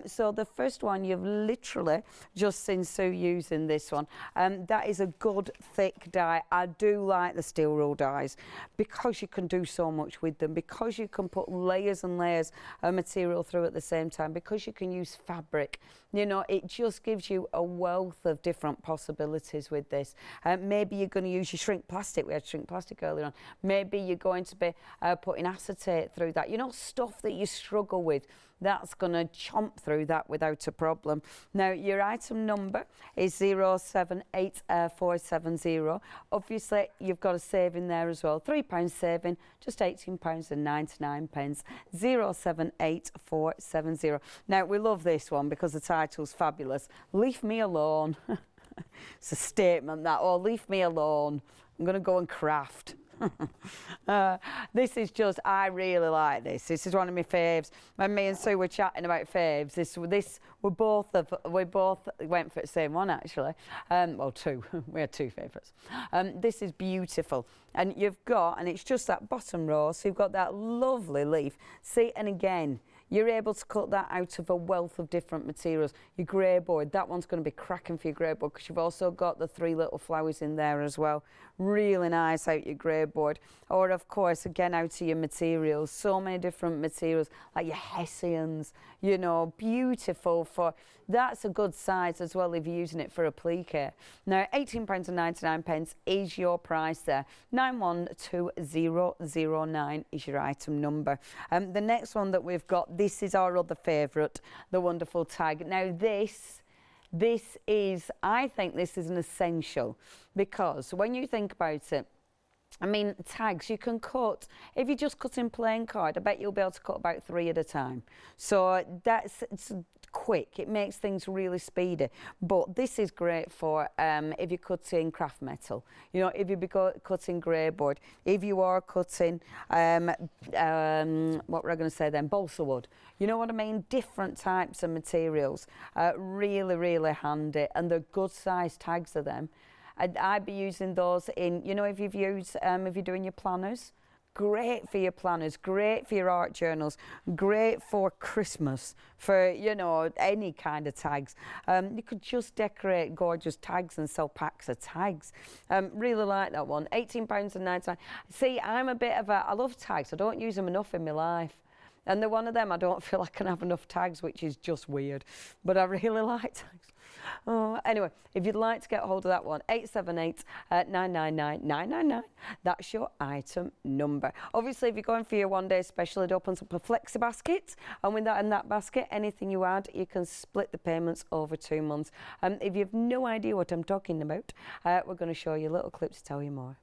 [SPEAKER 1] So the first one, you've literally just seen Sue using this one. That is a good thick die. I do like the steel rule dies because you can do so much with them, because you can put layers and layers of material through at the same time, because you can use fabric. You know, it just gives you a wealth of different possibilities with this. Maybe you're going to use your shrink plastic. We had shrink plastic earlier on. Maybe you're going to be putting acetate through that. You know, stuff that you struggle with, that's going to chomp through that without a problem. Now, your item number is 078470. Obviously, you've got a saving there as well. £3 saving, just £18.99. 078470. Now, we love this one because the title's fabulous. Leave me alone. It's a statement that, oh, leave me alone. I'm going to go and craft. This is just, I really like this. This is one of my faves. When me and Sue were chatting about faves, we both went for the same one actually. Well, two. We had two favourites. This is beautiful, and you've got, and it's just that bottom row, so you've got that lovely leaf. See, and again, you're able to cut that out of a wealth of different materials. Your grey board, that one's going to be cracking for your grey board because you've also got the 3 little flowers in there as well. Really nice out your grey board. Or, of course, again, out to your materials. So many different materials, like your hessians, you know, beautiful for... That's a good size as well if you're using it for applique. Now, £18.99 is your price there. 912009 is your item number. The next one that we've got, this is our other favourite, the wonderful tag. Now, this is, I think this is an essential, because when you think about it, I mean, tags you can cut. If you just cut in plain card, I bet you'll be able to cut about 3 at a time. So it's quick. It makes things really speedy. But this is great for if you're cutting craft metal. You know, if you're cutting grey board. If you are cutting, what were I going to say then? Balsa wood. You know what I mean? Different types of materials. Really, really handy. And they're good size tags of them. I'd be using those in, you know, if you've used, if you're doing your planners, great for your planners, great for your art journals, great for Christmas, for, you know, any kind of tags. You could just decorate gorgeous tags and sell packs of tags. Really like that one. £18.99. See, I'm a bit of a, I love tags. I don't use them enough in my life. And they're one of them I don't feel I can have enough tags, which is just weird. But I really like tags. Oh, anyway, if you'd like to get hold of that one, 878-999-999. That's your item number. Obviously, if you're going for your one-day special, it opens up a flexi basket. And with that in that basket, anything you add, you can split the payments over 2 months. If you have no idea what I'm talking about, we're going to show you a little clip to tell you more.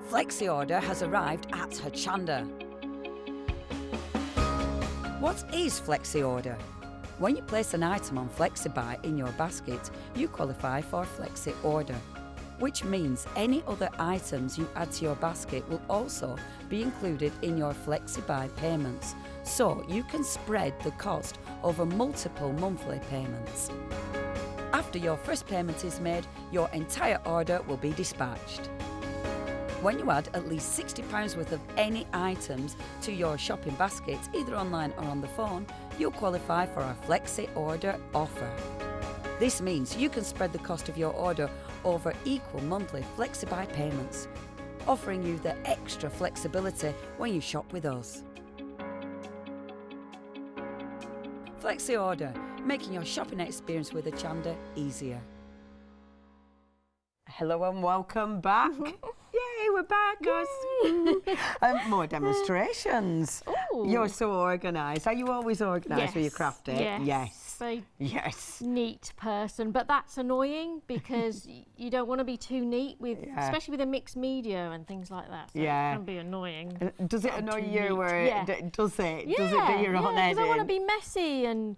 [SPEAKER 1] Flexi order has arrived at Hochanda. What is Flexi order? When you place an item on FlexiBuy in your basket, you qualify for Flexi order, which means any other items you add to your basket will also be included in your FlexiBuy payments, so you can spread the cost over multiple monthly payments. After your first payment is made, your entire order will be dispatched. When you add at least £60 worth of any items to your shopping basket, either online or on the phone, you'll qualify for our Flexi Order offer. This means you can spread the cost of your order over equal monthly FlexiBuy payments, offering you the extra flexibility when you shop with us. Flexi Order, making your shopping experience with Hochanda easier. Hello and welcome back. Yay, we're back, guys. More demonstrations. Ooh. You're so organised. Are you always organised with your crafting?
[SPEAKER 2] Yes.
[SPEAKER 1] Yes.
[SPEAKER 2] Very
[SPEAKER 1] yes.
[SPEAKER 2] Neat person, but that's annoying because you don't want to be too neat with, especially with a mixed media and things like that. So it can be annoying.
[SPEAKER 1] Does it annoy you, or does it?
[SPEAKER 2] Yeah.
[SPEAKER 1] Does it do your own head?
[SPEAKER 2] Because I want to be messy and,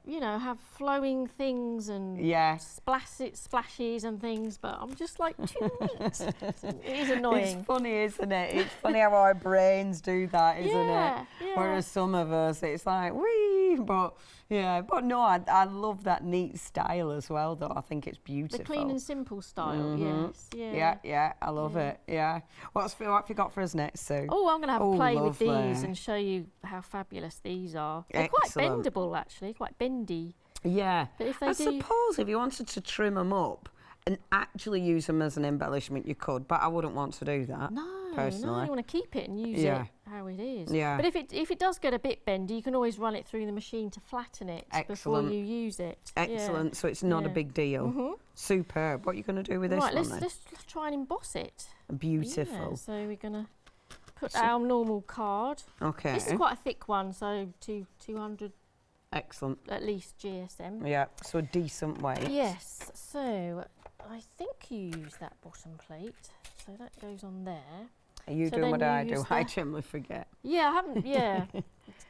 [SPEAKER 2] you know, know, have flowing things and splashes and things, but I'm just like, too neat. It is annoying.
[SPEAKER 1] It's funny, isn't it? It's funny how our brains do that, isn't it?
[SPEAKER 2] Yeah.
[SPEAKER 1] Whereas some of us, it's like, wee, but no, I love that neat style as well, though. I think it's beautiful.
[SPEAKER 2] The clean and simple style, yes.
[SPEAKER 1] Yeah, I love it, yeah. What have you got for us next, Sue?
[SPEAKER 2] Oh, I'm going to have a play with these and show you how fabulous these are. They're quite bendable, actually, quite bendy.
[SPEAKER 1] Yeah.
[SPEAKER 2] But if they
[SPEAKER 1] I suppose if you wanted to trim them up and actually use them as an embellishment, you could, but I wouldn't want to do that. Personally.
[SPEAKER 2] No, you want to keep it and use it how it is.
[SPEAKER 1] Yeah.
[SPEAKER 2] But if it does get a bit bendy, you can always run it through the machine to flatten it before you use it.
[SPEAKER 1] Excellent. So it's not a big deal. Superb. What are you going to do with this one?
[SPEAKER 2] Let's try and emboss it.
[SPEAKER 1] Beautiful.
[SPEAKER 2] Yeah, so we're going to put our normal card.
[SPEAKER 1] Okay.
[SPEAKER 2] This is quite a thick one, so 200.
[SPEAKER 1] Excellent.
[SPEAKER 2] At least GSM.
[SPEAKER 1] Yeah. So a decent weight.
[SPEAKER 2] Yes. So I think you use that bottom plate. So that goes on there.
[SPEAKER 1] Are you doing what I do? I generally forget.
[SPEAKER 2] Yeah, I haven't. Yeah, I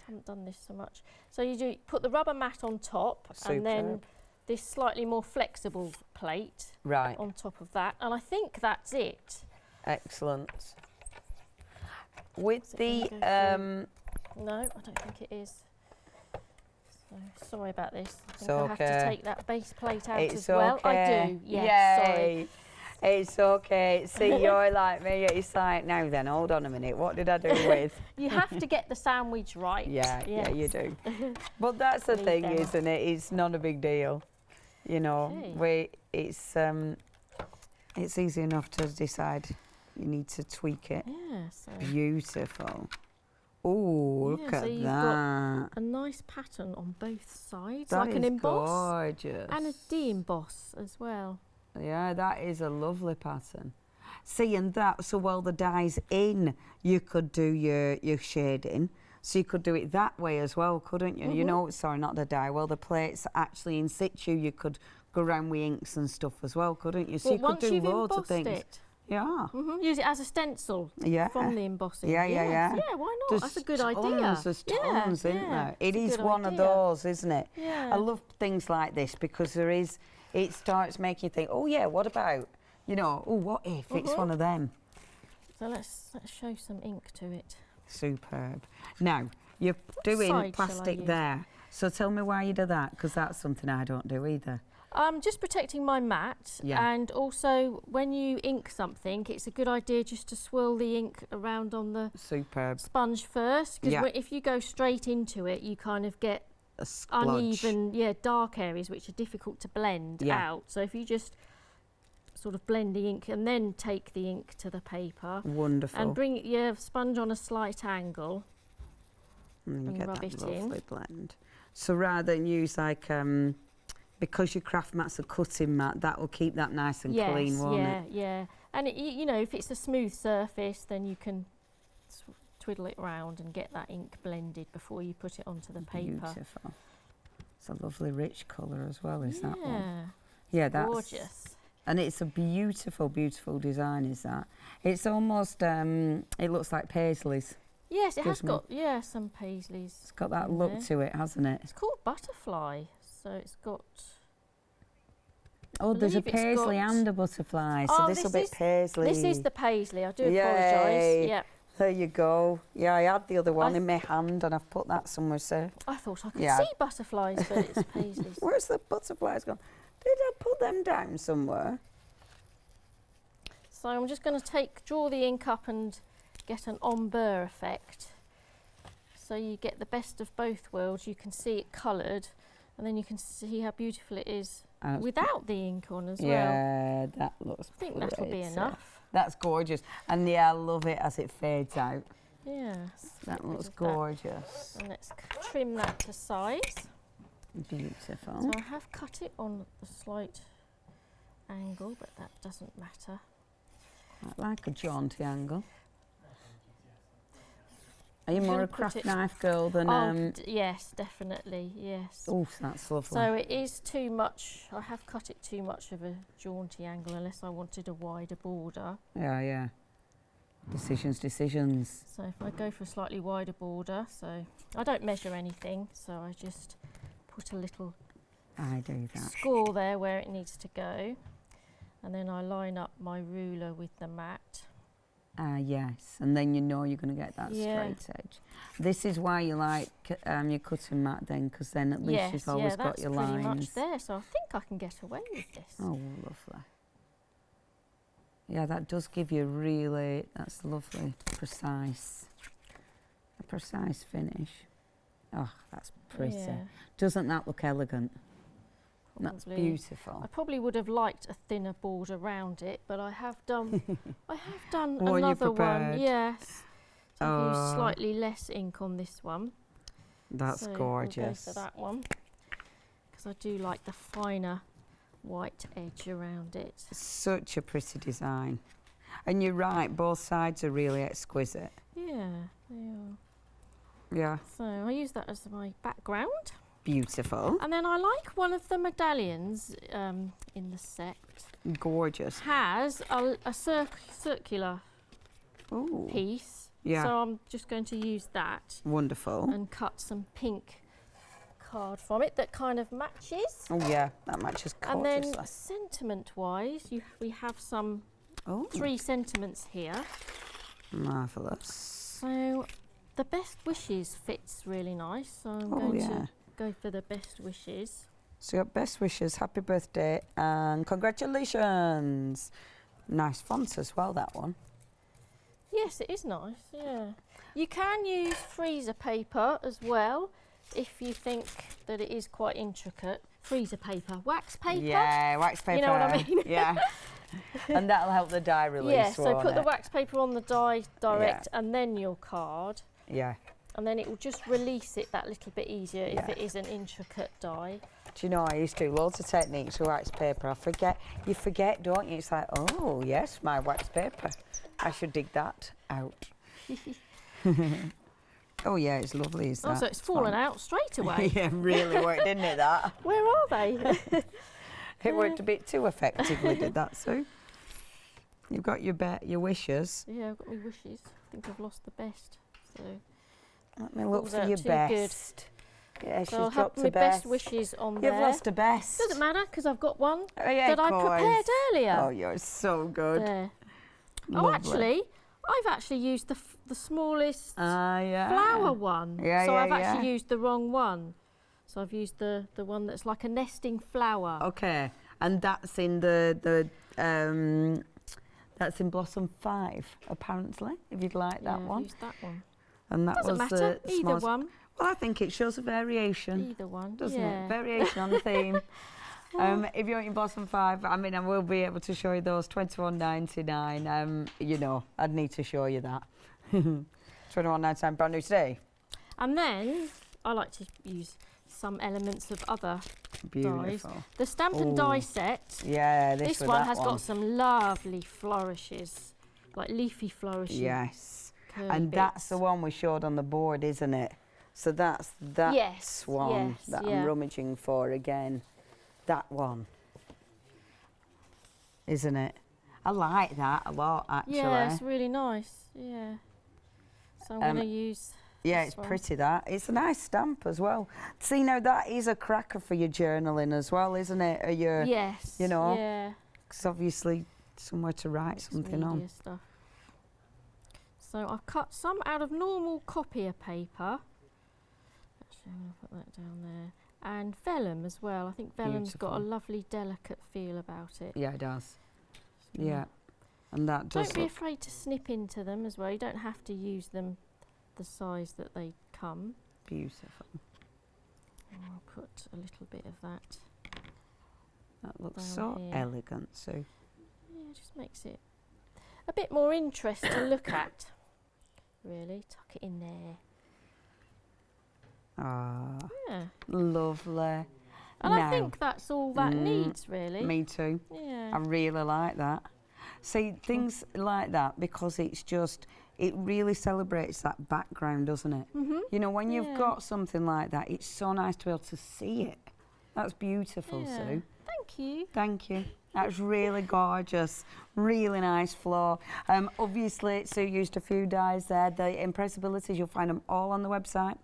[SPEAKER 2] haven't done this so much. So you put the rubber mat on top, and then this slightly more flexible plate on top of that, and I think that's it.
[SPEAKER 1] Excellent. With the
[SPEAKER 2] no, I don't think it is. So sorry about this. I have to take that base plate out as well. I do. Yes. Sorry.
[SPEAKER 1] It's okay. See, you're like me. It's like, now then, hold on a minute. What did I do with?
[SPEAKER 2] You have to get the sandwich right.
[SPEAKER 1] Yeah, you do. But that's the thing, isn't it? It's not a big deal. You know, it's easy enough to decide. You need to tweak it.
[SPEAKER 2] Yeah. So
[SPEAKER 1] beautiful. Oh, look at
[SPEAKER 2] you've
[SPEAKER 1] that.
[SPEAKER 2] Got a nice pattern on both sides,
[SPEAKER 1] That
[SPEAKER 2] like an
[SPEAKER 1] is
[SPEAKER 2] emboss.
[SPEAKER 1] Gorgeous.
[SPEAKER 2] And a de-emboss as well.
[SPEAKER 1] Yeah, that is a lovely pattern. See, and that, so while the dye's in, you could do your shading. So you could do it that way as well, couldn't you? You know, sorry, not the dye. Well, the plate's actually in situ. You could go around with inks and stuff as well, couldn't you? So you could do loads of things.
[SPEAKER 2] It,
[SPEAKER 1] yeah.
[SPEAKER 2] Use it as a stencil from the embossing.
[SPEAKER 1] Yeah.
[SPEAKER 2] Yeah, why not? That's a good idea.
[SPEAKER 1] There's tons, isn't there? It is one of those, isn't it?
[SPEAKER 2] Yeah.
[SPEAKER 1] I love things like this because it starts making you think, oh yeah, what about, you know, oh, what if it's one of them?
[SPEAKER 2] So let's show some ink to it.
[SPEAKER 1] Superb. Now, you're doing plastic there. So tell me why you do that, because that's something I don't do either.
[SPEAKER 2] Just protecting my mat, and also when you ink something, it's a good idea just to swirl the ink around on the sponge first, because if you go straight into it, you kind of get uneven, dark areas which are difficult to blend out. So if you just sort of blend the ink and then take the ink to the paper, and bring your sponge on a slight angle,
[SPEAKER 1] and you get
[SPEAKER 2] rub
[SPEAKER 1] that
[SPEAKER 2] it
[SPEAKER 1] lovely
[SPEAKER 2] in.
[SPEAKER 1] blend. So rather than use like because your craft mat's a cutting mat, that will keep that nice and clean, won't it?
[SPEAKER 2] Yeah. And you know, if it's a smooth surface, then you can twiddle it round and get that ink blended before you put it onto the paper.
[SPEAKER 1] Beautiful. It's a lovely rich colour as well, is that one?
[SPEAKER 2] Yeah, that's gorgeous.
[SPEAKER 1] And it's a beautiful, beautiful design, is that? It's almost, it looks like paisleys.
[SPEAKER 2] Yes, it has got, some paisleys.
[SPEAKER 1] It's got that look to it, hasn't it?
[SPEAKER 2] It's called Butterfly, so it's got...
[SPEAKER 1] Oh, there's a paisley and a butterfly, so this will be paisley.
[SPEAKER 2] This is the paisley, I do apologise. Yeah.
[SPEAKER 1] There you go. Yeah, I had the other one in my hand and I've put that somewhere, so...
[SPEAKER 2] I thought I could see butterflies, but it's paisleys.
[SPEAKER 1] Where's the butterflies gone? Did I put them down somewhere?
[SPEAKER 2] So I'm just going to draw the ink up and get an ombre effect. So you get the best of both worlds. You can see it coloured, and then you can see how beautiful it is without the ink on as well.
[SPEAKER 1] Yeah, that looks
[SPEAKER 2] I think that'll be enough.
[SPEAKER 1] That's gorgeous. And I love it as it fades out.
[SPEAKER 2] Yes.
[SPEAKER 1] That looks gorgeous.
[SPEAKER 2] And let's trim that to size.
[SPEAKER 1] Beautiful.
[SPEAKER 2] So I have cut it on a slight angle, but that doesn't matter.
[SPEAKER 1] I like a jaunty angle. Are you more a craft knife girl than...
[SPEAKER 2] yes, definitely, yes.
[SPEAKER 1] Oh, that's lovely.
[SPEAKER 2] So it is too much, I have cut it too much of a jaunty angle unless I wanted a wider border.
[SPEAKER 1] Yeah. Decisions.
[SPEAKER 2] So if I go for a slightly wider border, so I don't measure anything, so I just put a little
[SPEAKER 1] I do that.
[SPEAKER 2] Score there where it needs to go. And then I line up my ruler with the mat.
[SPEAKER 1] Yes, and then you know you're going to get that straight edge. This is why you like your cutting mat then, because then at least you've always got your lines.
[SPEAKER 2] Pretty much there, so I think I can get away with this.
[SPEAKER 1] Oh, lovely. Yeah, that does give you really, that's lovely, a precise finish. Oh, that's pretty.
[SPEAKER 2] Yeah.
[SPEAKER 1] Doesn't that look elegant?
[SPEAKER 2] Probably.
[SPEAKER 1] That's beautiful.
[SPEAKER 2] I probably would have liked a thinner border around it, but I have done
[SPEAKER 1] One you
[SPEAKER 2] another one.
[SPEAKER 1] prepared.
[SPEAKER 2] Yes. So I've used slightly less ink on this one.
[SPEAKER 1] That's
[SPEAKER 2] so
[SPEAKER 1] gorgeous.
[SPEAKER 2] We'll go for that one because I do like the finer white edge around it.
[SPEAKER 1] Such a pretty design. And you're right, both sides are really exquisite.
[SPEAKER 2] Yeah, they are.
[SPEAKER 1] Yeah.
[SPEAKER 2] So I use that as my background.
[SPEAKER 1] Beautiful.
[SPEAKER 2] And then I like one of the medallions in the set.
[SPEAKER 1] Gorgeous.
[SPEAKER 2] Has a circular piece.
[SPEAKER 1] Yeah.
[SPEAKER 2] So I'm just going to use that.
[SPEAKER 1] Wonderful.
[SPEAKER 2] And cut some pink card from it that kind of matches.
[SPEAKER 1] Oh yeah, that matches gorgeously.
[SPEAKER 2] And then sentiment-wise, we have some 3 sentiments here.
[SPEAKER 1] Marvellous.
[SPEAKER 2] So the best wishes fits really nice. So I'm going to go for the best wishes.
[SPEAKER 1] So your best wishes, happy birthday and congratulations. Nice font as well, that one.
[SPEAKER 2] Yes, it is nice, yeah. You can use freezer paper as well if you think that it is quite intricate. Freezer paper, wax paper.
[SPEAKER 1] Yeah, wax paper.
[SPEAKER 2] You know what I mean?
[SPEAKER 1] Yeah. And that'll help the die release.
[SPEAKER 2] Yeah, so put the wax paper on the die direct and then your card.
[SPEAKER 1] Yeah.
[SPEAKER 2] And then it will just release it that little bit easier if it is an intricate die.
[SPEAKER 1] Do you know, I used to do loads of techniques with wax paper. You forget, don't you? It's like, oh, yes, my wax paper. I should dig that out. Oh, yeah, it's lovely, is that?
[SPEAKER 2] Oh, so it's fallen out straight away.
[SPEAKER 1] Yeah, really worked, didn't it, that?
[SPEAKER 2] Where are they?
[SPEAKER 1] It worked a bit too effectively, did that, Sue? You've got your wishes.
[SPEAKER 2] Yeah, I've got my wishes. I think I've lost the best. So
[SPEAKER 1] let me look for your best.
[SPEAKER 2] Good.
[SPEAKER 1] Yeah, she's
[SPEAKER 2] so I'll
[SPEAKER 1] dropped
[SPEAKER 2] have
[SPEAKER 1] the
[SPEAKER 2] my best wishes on there.
[SPEAKER 1] You've lost a best.
[SPEAKER 2] Doesn't matter because I've got one
[SPEAKER 1] that
[SPEAKER 2] I prepared earlier.
[SPEAKER 1] Oh, you're so good.
[SPEAKER 2] There. Oh, actually, I've actually used the smallest flower one.
[SPEAKER 1] Yeah,
[SPEAKER 2] so I've actually used the wrong one. So I've used the one that's like a nesting flower.
[SPEAKER 1] Okay, and that's in that's in Blossom 5, apparently, if you'd like that one.
[SPEAKER 2] I've used that one.
[SPEAKER 1] And that
[SPEAKER 2] Doesn't
[SPEAKER 1] was
[SPEAKER 2] matter, either one.
[SPEAKER 1] Well, I think it shows a variation.
[SPEAKER 2] Either one,
[SPEAKER 1] doesn't it? Variation on the theme. If you want your Blossom 5, I mean, I will be able to show you those, £21.99. You know, I'd need to show you that. £21.99, brand new today.
[SPEAKER 2] And then I like to use some elements of other dies. The Stamp and Die set.
[SPEAKER 1] Yeah,
[SPEAKER 2] this one has got some lovely flourishes, like leafy flourishes.
[SPEAKER 1] Yes. And that's the one we showed on the board, isn't it? So that's that one that I'm rummaging for again. That one. Isn't it? I like that a lot, actually.
[SPEAKER 2] Yeah, it's really nice. Yeah. So I'm going to use...
[SPEAKER 1] Yeah, it's pretty, that. It's a nice stamp as well. See, now that is a cracker for your journaling as well, isn't it? Or your,
[SPEAKER 2] yes.
[SPEAKER 1] You know?
[SPEAKER 2] Yeah.
[SPEAKER 1] Because obviously somewhere to write something on.
[SPEAKER 2] Stuff. So I've cut some out of normal copier paper. Actually, I'm going to put that down there. And vellum as well. I think vellum's got a lovely, delicate feel about it.
[SPEAKER 1] Yeah, it does. Yeah. And that does.
[SPEAKER 2] Don't be afraid to snip into them as well. You don't have to use them the size that they come.
[SPEAKER 1] Beautiful.
[SPEAKER 2] And I'll put a little bit of that.
[SPEAKER 1] That looks so elegant, Sue.
[SPEAKER 2] Yeah, it just makes it a bit more interesting to look at. Really, tuck it in there.
[SPEAKER 1] Ah,
[SPEAKER 2] yeah,
[SPEAKER 1] lovely.
[SPEAKER 2] And I think that's all that needs, really.
[SPEAKER 1] Me too.
[SPEAKER 2] Yeah.
[SPEAKER 1] I really like that. See, things like that, because it's just, it really celebrates that background, doesn't it? You know, when you've got something like that, it's so nice to be able to see it. That's beautiful, Sue.
[SPEAKER 2] Thank you.
[SPEAKER 1] Thank you. That's really gorgeous. Really nice floor. Obviously, Sue used a few dyes there. The impressibilities, you'll find them all on the website.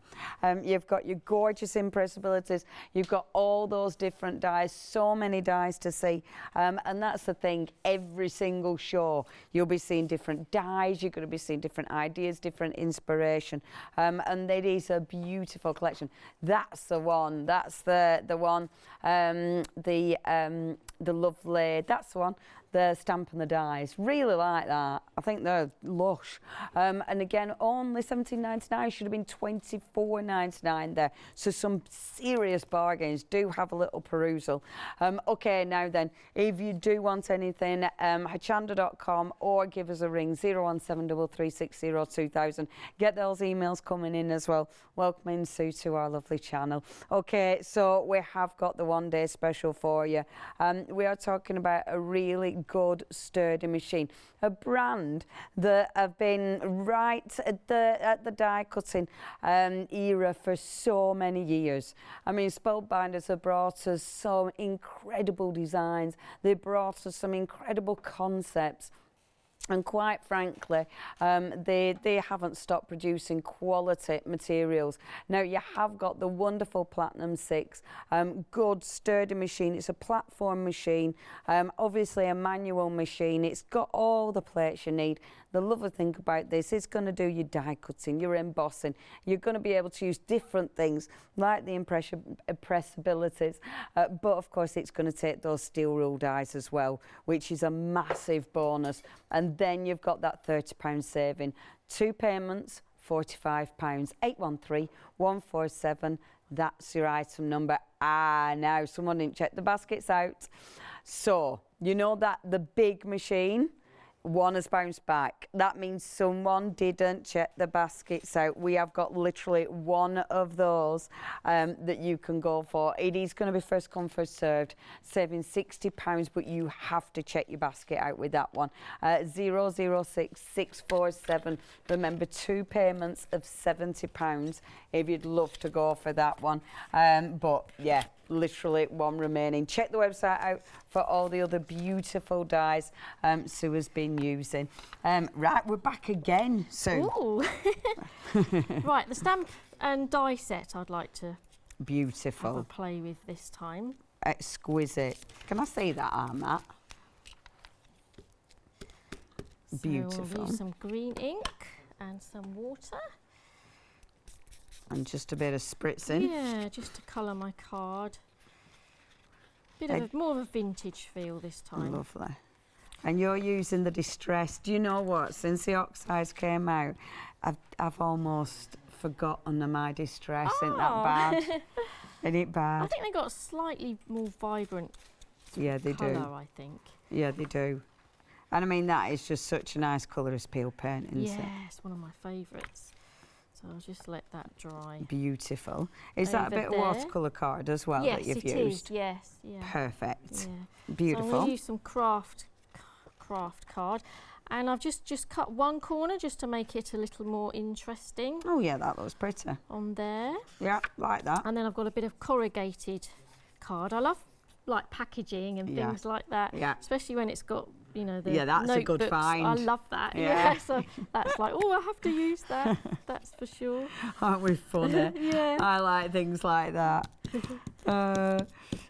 [SPEAKER 1] You've got your gorgeous impressibilities. You've got all those different dyes, so many dyes to see. And that's the thing, every single show, you'll be seeing different dyes, you're going to be seeing different ideas, different inspiration. And it is a beautiful collection. That's the one, that's the one, the lovely, that's the one. The stamp and the dies, really like that. I think they're lush. And again, only $17.99, should have been $24.99 there. So some serious bargains. Do have a little perusal. Okay, now then, if you do want anything, hochanda.com or give us a ring, 01733602000. Get those emails coming in as well. Welcoming Sue to our lovely channel. Okay, so we have got the one-day special for you. We are talking about a really good sturdy machine, a brand that have been right at the die cutting era for so many years. I mean, Spellbinders have brought us some incredible designs, they brought us some incredible concepts. And quite frankly, they haven't stopped producing quality materials. Now, you have got the wonderful Platinum 6, good sturdy machine. It's a platform machine, obviously a manual machine. It's got all the plates you need. The lovely thing about this is going to do your die cutting, your embossing. You're going to be able to use different things like the impressibilities, but of course it's going to take those steel rule dies as well, which is a massive bonus. And then you've got that £30 saving. 2 payments, £45, 813147. That's your item number. Now someone didn't check the baskets out. So, you know that the big machine, one has bounced back. That means someone didn't check the baskets out. We have got literally one of those that you can go for. It is going to be first come, first served, saving £60, but you have to check your basket out with that one. 006647. Remember, 2 payments of £70 if you'd love to go for that one. But yeah, literally one remaining. Check the website out for all the other beautiful dies Sue has been using. Right, we're back again, Sue.
[SPEAKER 2] Ooh. Right, the stamp and die set I'd like to
[SPEAKER 1] beautiful.
[SPEAKER 2] have a play with this time.
[SPEAKER 1] Exquisite. Can I see that arm, Matt? Beautiful.
[SPEAKER 2] So we'll use some green ink and some water.
[SPEAKER 1] And just a bit of spritzing.
[SPEAKER 2] Yeah, just to colour my card. Bit of more of a vintage feel this time.
[SPEAKER 1] Lovely. And you're using the Distress. Do you know what? Since the oxides came out, I've almost forgotten my Distress. Isn't that bad? Isn't it bad?
[SPEAKER 2] I think they got slightly more vibrant
[SPEAKER 1] they
[SPEAKER 2] colour,
[SPEAKER 1] do.
[SPEAKER 2] I think.
[SPEAKER 1] Yeah, they do. And I mean, that is just such a nice colour as peel paint, isn't it?
[SPEAKER 2] Yeah, it's one of my favourites. So I'll just let that dry.
[SPEAKER 1] Beautiful. Is that a bit of watercolour card as well that you've used?
[SPEAKER 2] Yes, it is. Yes, yeah.
[SPEAKER 1] Perfect.
[SPEAKER 2] Yeah.
[SPEAKER 1] Beautiful.
[SPEAKER 2] So I'm going to use some craft card, and I've just cut one corner just to make it a little more interesting.
[SPEAKER 1] Oh yeah, that looks pretty.
[SPEAKER 2] On there.
[SPEAKER 1] Yeah, like that.
[SPEAKER 2] And then I've got a bit of corrugated card. I love like packaging and things like that. Yeah. Especially when it's got, you know, the
[SPEAKER 1] that's
[SPEAKER 2] notebooks.
[SPEAKER 1] a good find.
[SPEAKER 2] I love that. Yeah. So that's like, oh, I have to use that. That's for sure.
[SPEAKER 1] Aren't we funny?
[SPEAKER 2] Yeah.
[SPEAKER 1] I like things like that.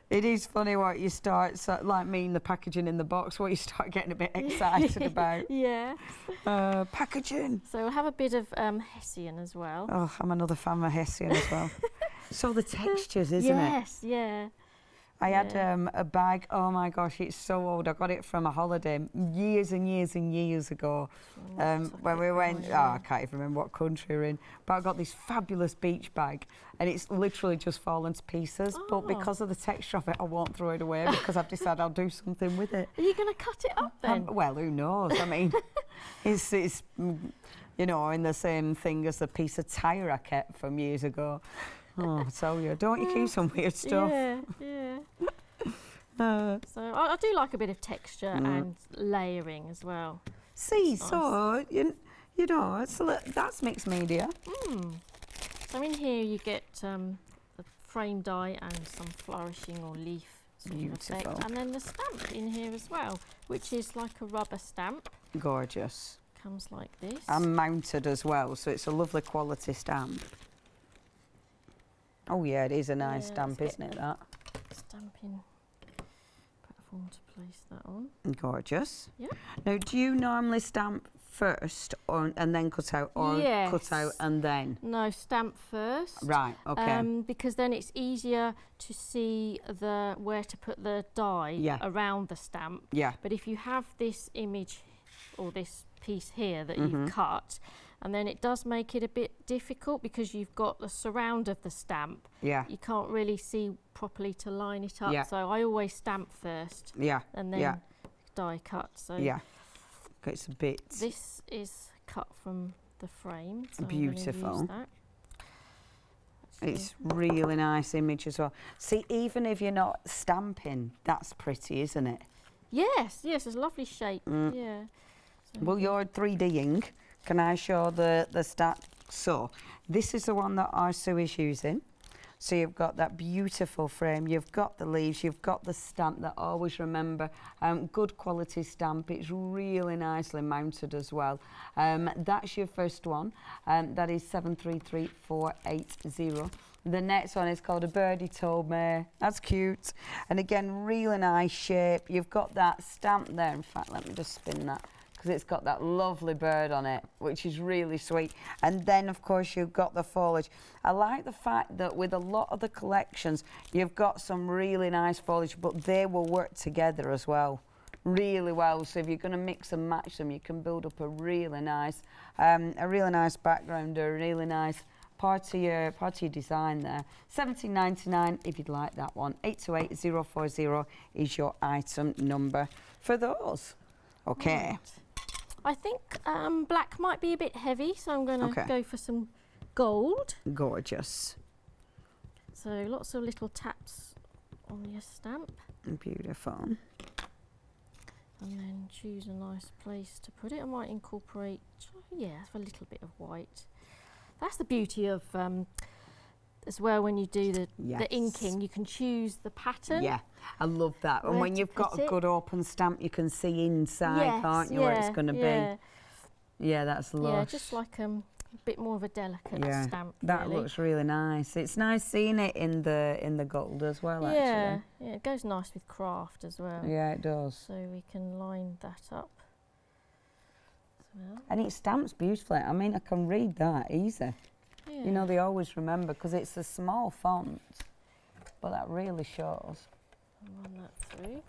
[SPEAKER 1] It is funny what you start, like me in the packaging in the box, what you start getting a bit excited about.
[SPEAKER 2] Yeah.
[SPEAKER 1] Packaging.
[SPEAKER 2] So we'll have a bit of Hessian as well.
[SPEAKER 1] Oh, I'm another fan of Hessian as well. So the textures, isn't it?
[SPEAKER 2] Yes, yeah.
[SPEAKER 1] I had a bag, oh my gosh, it's so old. I got it from a holiday years and years and years ago when we went, I can't even remember what country we're in, but I got this fabulous beach bag and it's literally just fallen to pieces, but because of the texture of it, I won't throw it away because I've decided I'll do something with it.
[SPEAKER 2] Are you going to cut it up then?
[SPEAKER 1] Well, who knows? I mean, it's you know, in the same thing as the piece of tyre I kept from years ago. Oh, I tell you, don't you keep some weird stuff?
[SPEAKER 2] Yeah, yeah. So I do like a bit of texture and layering as well.
[SPEAKER 1] See, nice. So you know, that's mixed media.
[SPEAKER 2] So in here you get the frame die and some flourishing or leaf sort of
[SPEAKER 1] Beautiful.
[SPEAKER 2] effect. And then the stamp in here as well, which is like a rubber stamp.
[SPEAKER 1] Gorgeous.
[SPEAKER 2] Comes like this.
[SPEAKER 1] And mounted as well, so it's a lovely quality stamp. Oh yeah, it is a nice stamp, isn't it, that?
[SPEAKER 2] Stamping platform to place that on.
[SPEAKER 1] Gorgeous.
[SPEAKER 2] Yeah.
[SPEAKER 1] Now, do you normally stamp first and then cut out, or
[SPEAKER 2] yes.
[SPEAKER 1] cut out and then?
[SPEAKER 2] No, stamp first.
[SPEAKER 1] Right, okay.
[SPEAKER 2] Because then it's easier to see where to put the die around the stamp.
[SPEAKER 1] Yeah.
[SPEAKER 2] But if you have this image or this piece here that you've cut, and then it does make it a bit difficult because you've got the surround of the stamp.
[SPEAKER 1] Yeah.
[SPEAKER 2] You can't really see properly to line it up.
[SPEAKER 1] Yeah.
[SPEAKER 2] So I always stamp first.
[SPEAKER 1] Yeah.
[SPEAKER 2] And then die cut. So
[SPEAKER 1] yeah. It's a bit.
[SPEAKER 2] This is cut from the frame. So
[SPEAKER 1] beautiful.
[SPEAKER 2] I'm gonna use that.
[SPEAKER 1] It's really nice image as well. See, even if you're not stamping, that's pretty, isn't it?
[SPEAKER 2] Yes, yes, it's a lovely shape. Yeah. So
[SPEAKER 1] well, you're 3Ding. Can I show the stamp? So, this is the one that our Sue is using. So you've got that beautiful frame, you've got the leaves, you've got the stamp that always remember, good quality stamp. It's really nicely mounted as well. That's your first one. That is 733480. The next one is called A Birdie Told Me. That's cute. And again, really nice shape. You've got that stamp there. In fact, let me just spin that, because it's got that lovely bird on it, which is really sweet. And then, of course, you've got the foliage. I like the fact that with a lot of the collections, you've got some really nice foliage, but they will work together as well, really well. So if you're going to mix and match them, you can build up a really nice background, a really nice part of your design there. $17.99 if you'd like that one. 828040 is your item number for those. Okay.
[SPEAKER 2] Right. I think black might be a bit heavy, so I'm going to go for some gold.
[SPEAKER 1] Gorgeous.
[SPEAKER 2] So lots of little taps on your stamp.
[SPEAKER 1] Beautiful.
[SPEAKER 2] And then choose a nice place to put it. I might incorporate, a little bit of white. That's the beauty of as well, when you do the inking, you can choose the pattern. Yeah,
[SPEAKER 1] I love that. And when you've got a good open stamp, you can see inside, can't you, where it's going to be. Yeah, that's lush.
[SPEAKER 2] Yeah, just like a bit more of a delicate stamp.
[SPEAKER 1] That looks really nice. It's nice seeing it in the gold as well, actually.
[SPEAKER 2] Yeah, it goes nice with craft as well.
[SPEAKER 1] Yeah, it does.
[SPEAKER 2] So we can line that up as well.
[SPEAKER 1] And it stamps beautifully. I mean, I can read that easy.
[SPEAKER 2] Yeah.
[SPEAKER 1] You know, they always remember, because it's a small font, but that really shows.
[SPEAKER 2] I'll run that through.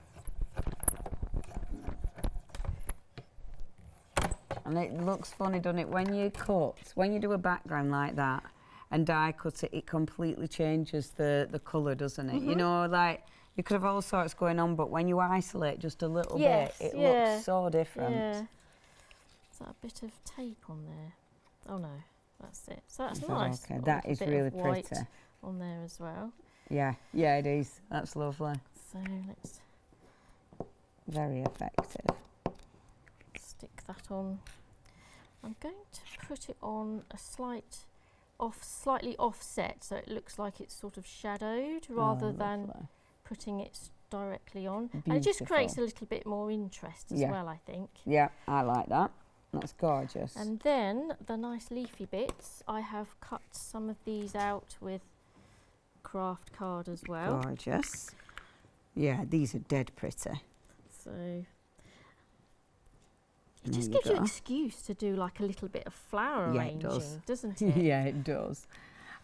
[SPEAKER 1] And it looks funny, doesn't it? When you do a background like that and die cut it, it completely changes the colour, doesn't it? You know, like, you could have all sorts going on, but when you isolate just a little bit, it looks so different.
[SPEAKER 2] Yeah. Is that a bit of tape on there? Oh no, that's it. So that's nice.
[SPEAKER 1] Okay, that is really pretty.
[SPEAKER 2] On there as well.
[SPEAKER 1] Yeah, yeah, it is. That's lovely.
[SPEAKER 2] So let's
[SPEAKER 1] very effective.
[SPEAKER 2] Stick that on. I'm going to put it on a slightly offset, so it looks like it's sort of shadowed rather than putting it directly on.
[SPEAKER 1] Beautiful.
[SPEAKER 2] And it just creates a little bit more interest as well, I think.
[SPEAKER 1] Yeah, I like that. That's gorgeous.
[SPEAKER 2] And then the nice leafy bits, I have cut some of these out with craft card as well.
[SPEAKER 1] Gorgeous. Yeah, these are dead pretty.
[SPEAKER 2] So it just gives you an excuse to do like a little bit of flower arranging, doesn't it?
[SPEAKER 1] Yeah, it does.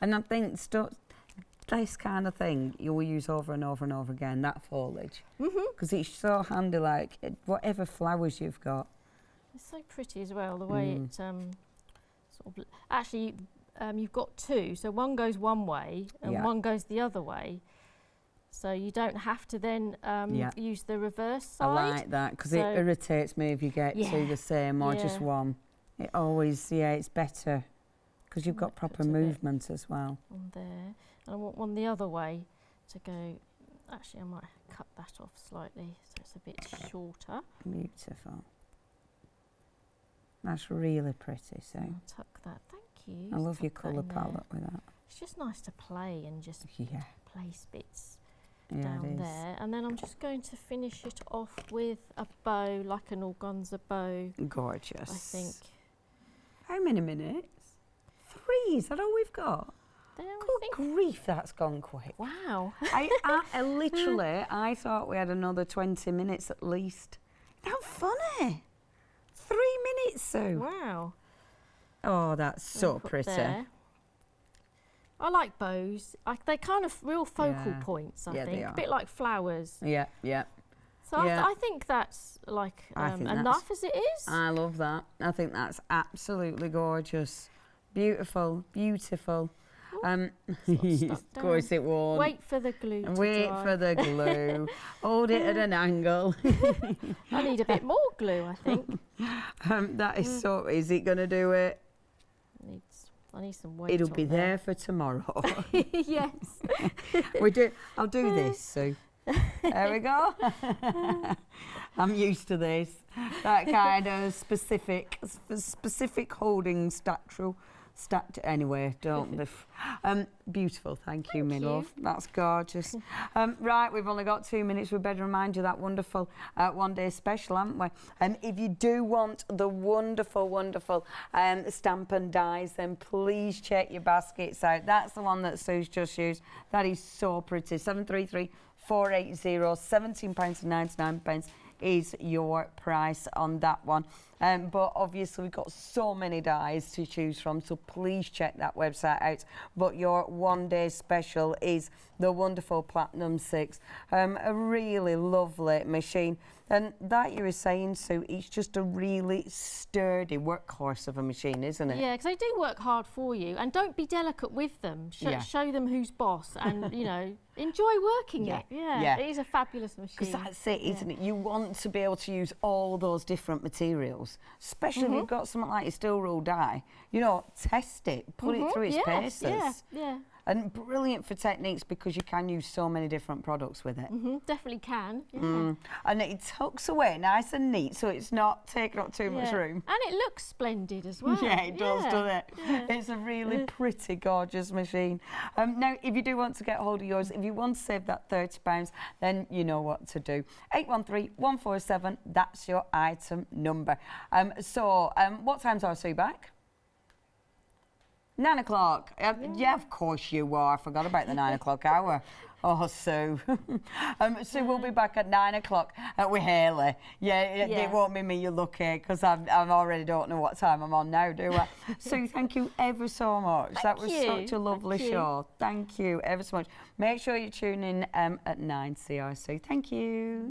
[SPEAKER 1] And I think this kind of thing you will use over and over and over again, that foliage. Because it's so handy, like, whatever flowers you've got.
[SPEAKER 2] It's so pretty as well, the way it sort of... Actually, you've got two, so one goes one way and one goes the other way. So you don't have to then use the reverse side.
[SPEAKER 1] I like that, because it irritates me if you get two the same or just one. It always, it's better, because you've got proper movement as well.
[SPEAKER 2] On there. And I want one the other way to go... Actually, I might cut that off slightly so it's a bit shorter.
[SPEAKER 1] Beautiful. That's really pretty, so.
[SPEAKER 2] I'll tuck that. Thank you.
[SPEAKER 1] I love your colour palette with that.
[SPEAKER 2] It's just nice to play and just place bits down there, and then I'm just going to finish it off with a bow, like an organza bow.
[SPEAKER 1] Gorgeous.
[SPEAKER 2] I think.
[SPEAKER 1] How many minutes? 3, is that all we've got? Good grief, that's gone quick.
[SPEAKER 2] Wow.
[SPEAKER 1] I literally, I thought we had another 20 minutes at least. How funny. 3 minutes, Sue.
[SPEAKER 2] Wow.
[SPEAKER 1] Oh, that's so pretty.
[SPEAKER 2] There. I like bows. They're kind of real focal points, I think.
[SPEAKER 1] They are.
[SPEAKER 2] A bit like flowers.
[SPEAKER 1] Yeah.
[SPEAKER 2] So I think that's like enough as it is.
[SPEAKER 1] I love that. I think that's absolutely gorgeous. Beautiful. Of course it won't.
[SPEAKER 2] Wait for the glue to
[SPEAKER 1] Wait
[SPEAKER 2] dry.
[SPEAKER 1] for the glue. Hold it at an angle.
[SPEAKER 2] I need a bit more glue, I think.
[SPEAKER 1] That is so... Is it going to do it?
[SPEAKER 2] I need some weight.
[SPEAKER 1] It'll be there for tomorrow.
[SPEAKER 2] Yes.
[SPEAKER 1] I'll do this, Sue. There we go. I'm used to this. That kind of specific holding anyway, don't be. Beautiful, thank you, my love. That's gorgeous. Right, we've only got 2 minutes. We better remind you that wonderful one-day special, haven't we? If you do want the wonderful stamp and dies, then please check your baskets out. That's the one that Sue's just used. That is so pretty. 733 480 £17.99 is your price on that one. But obviously we've got so many dies to choose from, so please check that website out. But your one-day special is the wonderful Platinum 6, a really lovely machine. And that you were saying, Sue, it's just a really sturdy workhorse of a machine, isn't it?
[SPEAKER 2] Yeah, because they do work hard for you, and don't be delicate with them. Show them who's boss, and you know, enjoy working it. Yeah, it is a fabulous machine.
[SPEAKER 1] Because that's it, isn't it? You want to be able to use all those different materials, especially if you've got something like a steel rule die. You know, test it, put it through its paces.
[SPEAKER 2] Yeah.
[SPEAKER 1] And brilliant for techniques because you can use so many different products with it.
[SPEAKER 2] Definitely can. Yeah.
[SPEAKER 1] And it tucks away nice and neat, so it's not taking up too much room.
[SPEAKER 2] And it looks splendid as well.
[SPEAKER 1] Yeah, it does, doesn't it? Yeah. It's a really pretty, gorgeous machine. Now, if you do want to get hold of yours, if you want to save that £30, then you know what to do. 813-147, that's your item number. What time's our Sue back? 9 o'clock. Yeah, of course you are. I forgot about the 9 o'clock hour. Oh, Sue. Sue will be back at 9 o'clock with Haley. It won't be me you're lucky because I already don't know what time I'm on now, do I? Sue, thank you ever so much. That was such a lovely show. Thank you ever so much. Make sure you tune in at 9 CRC. Thank you.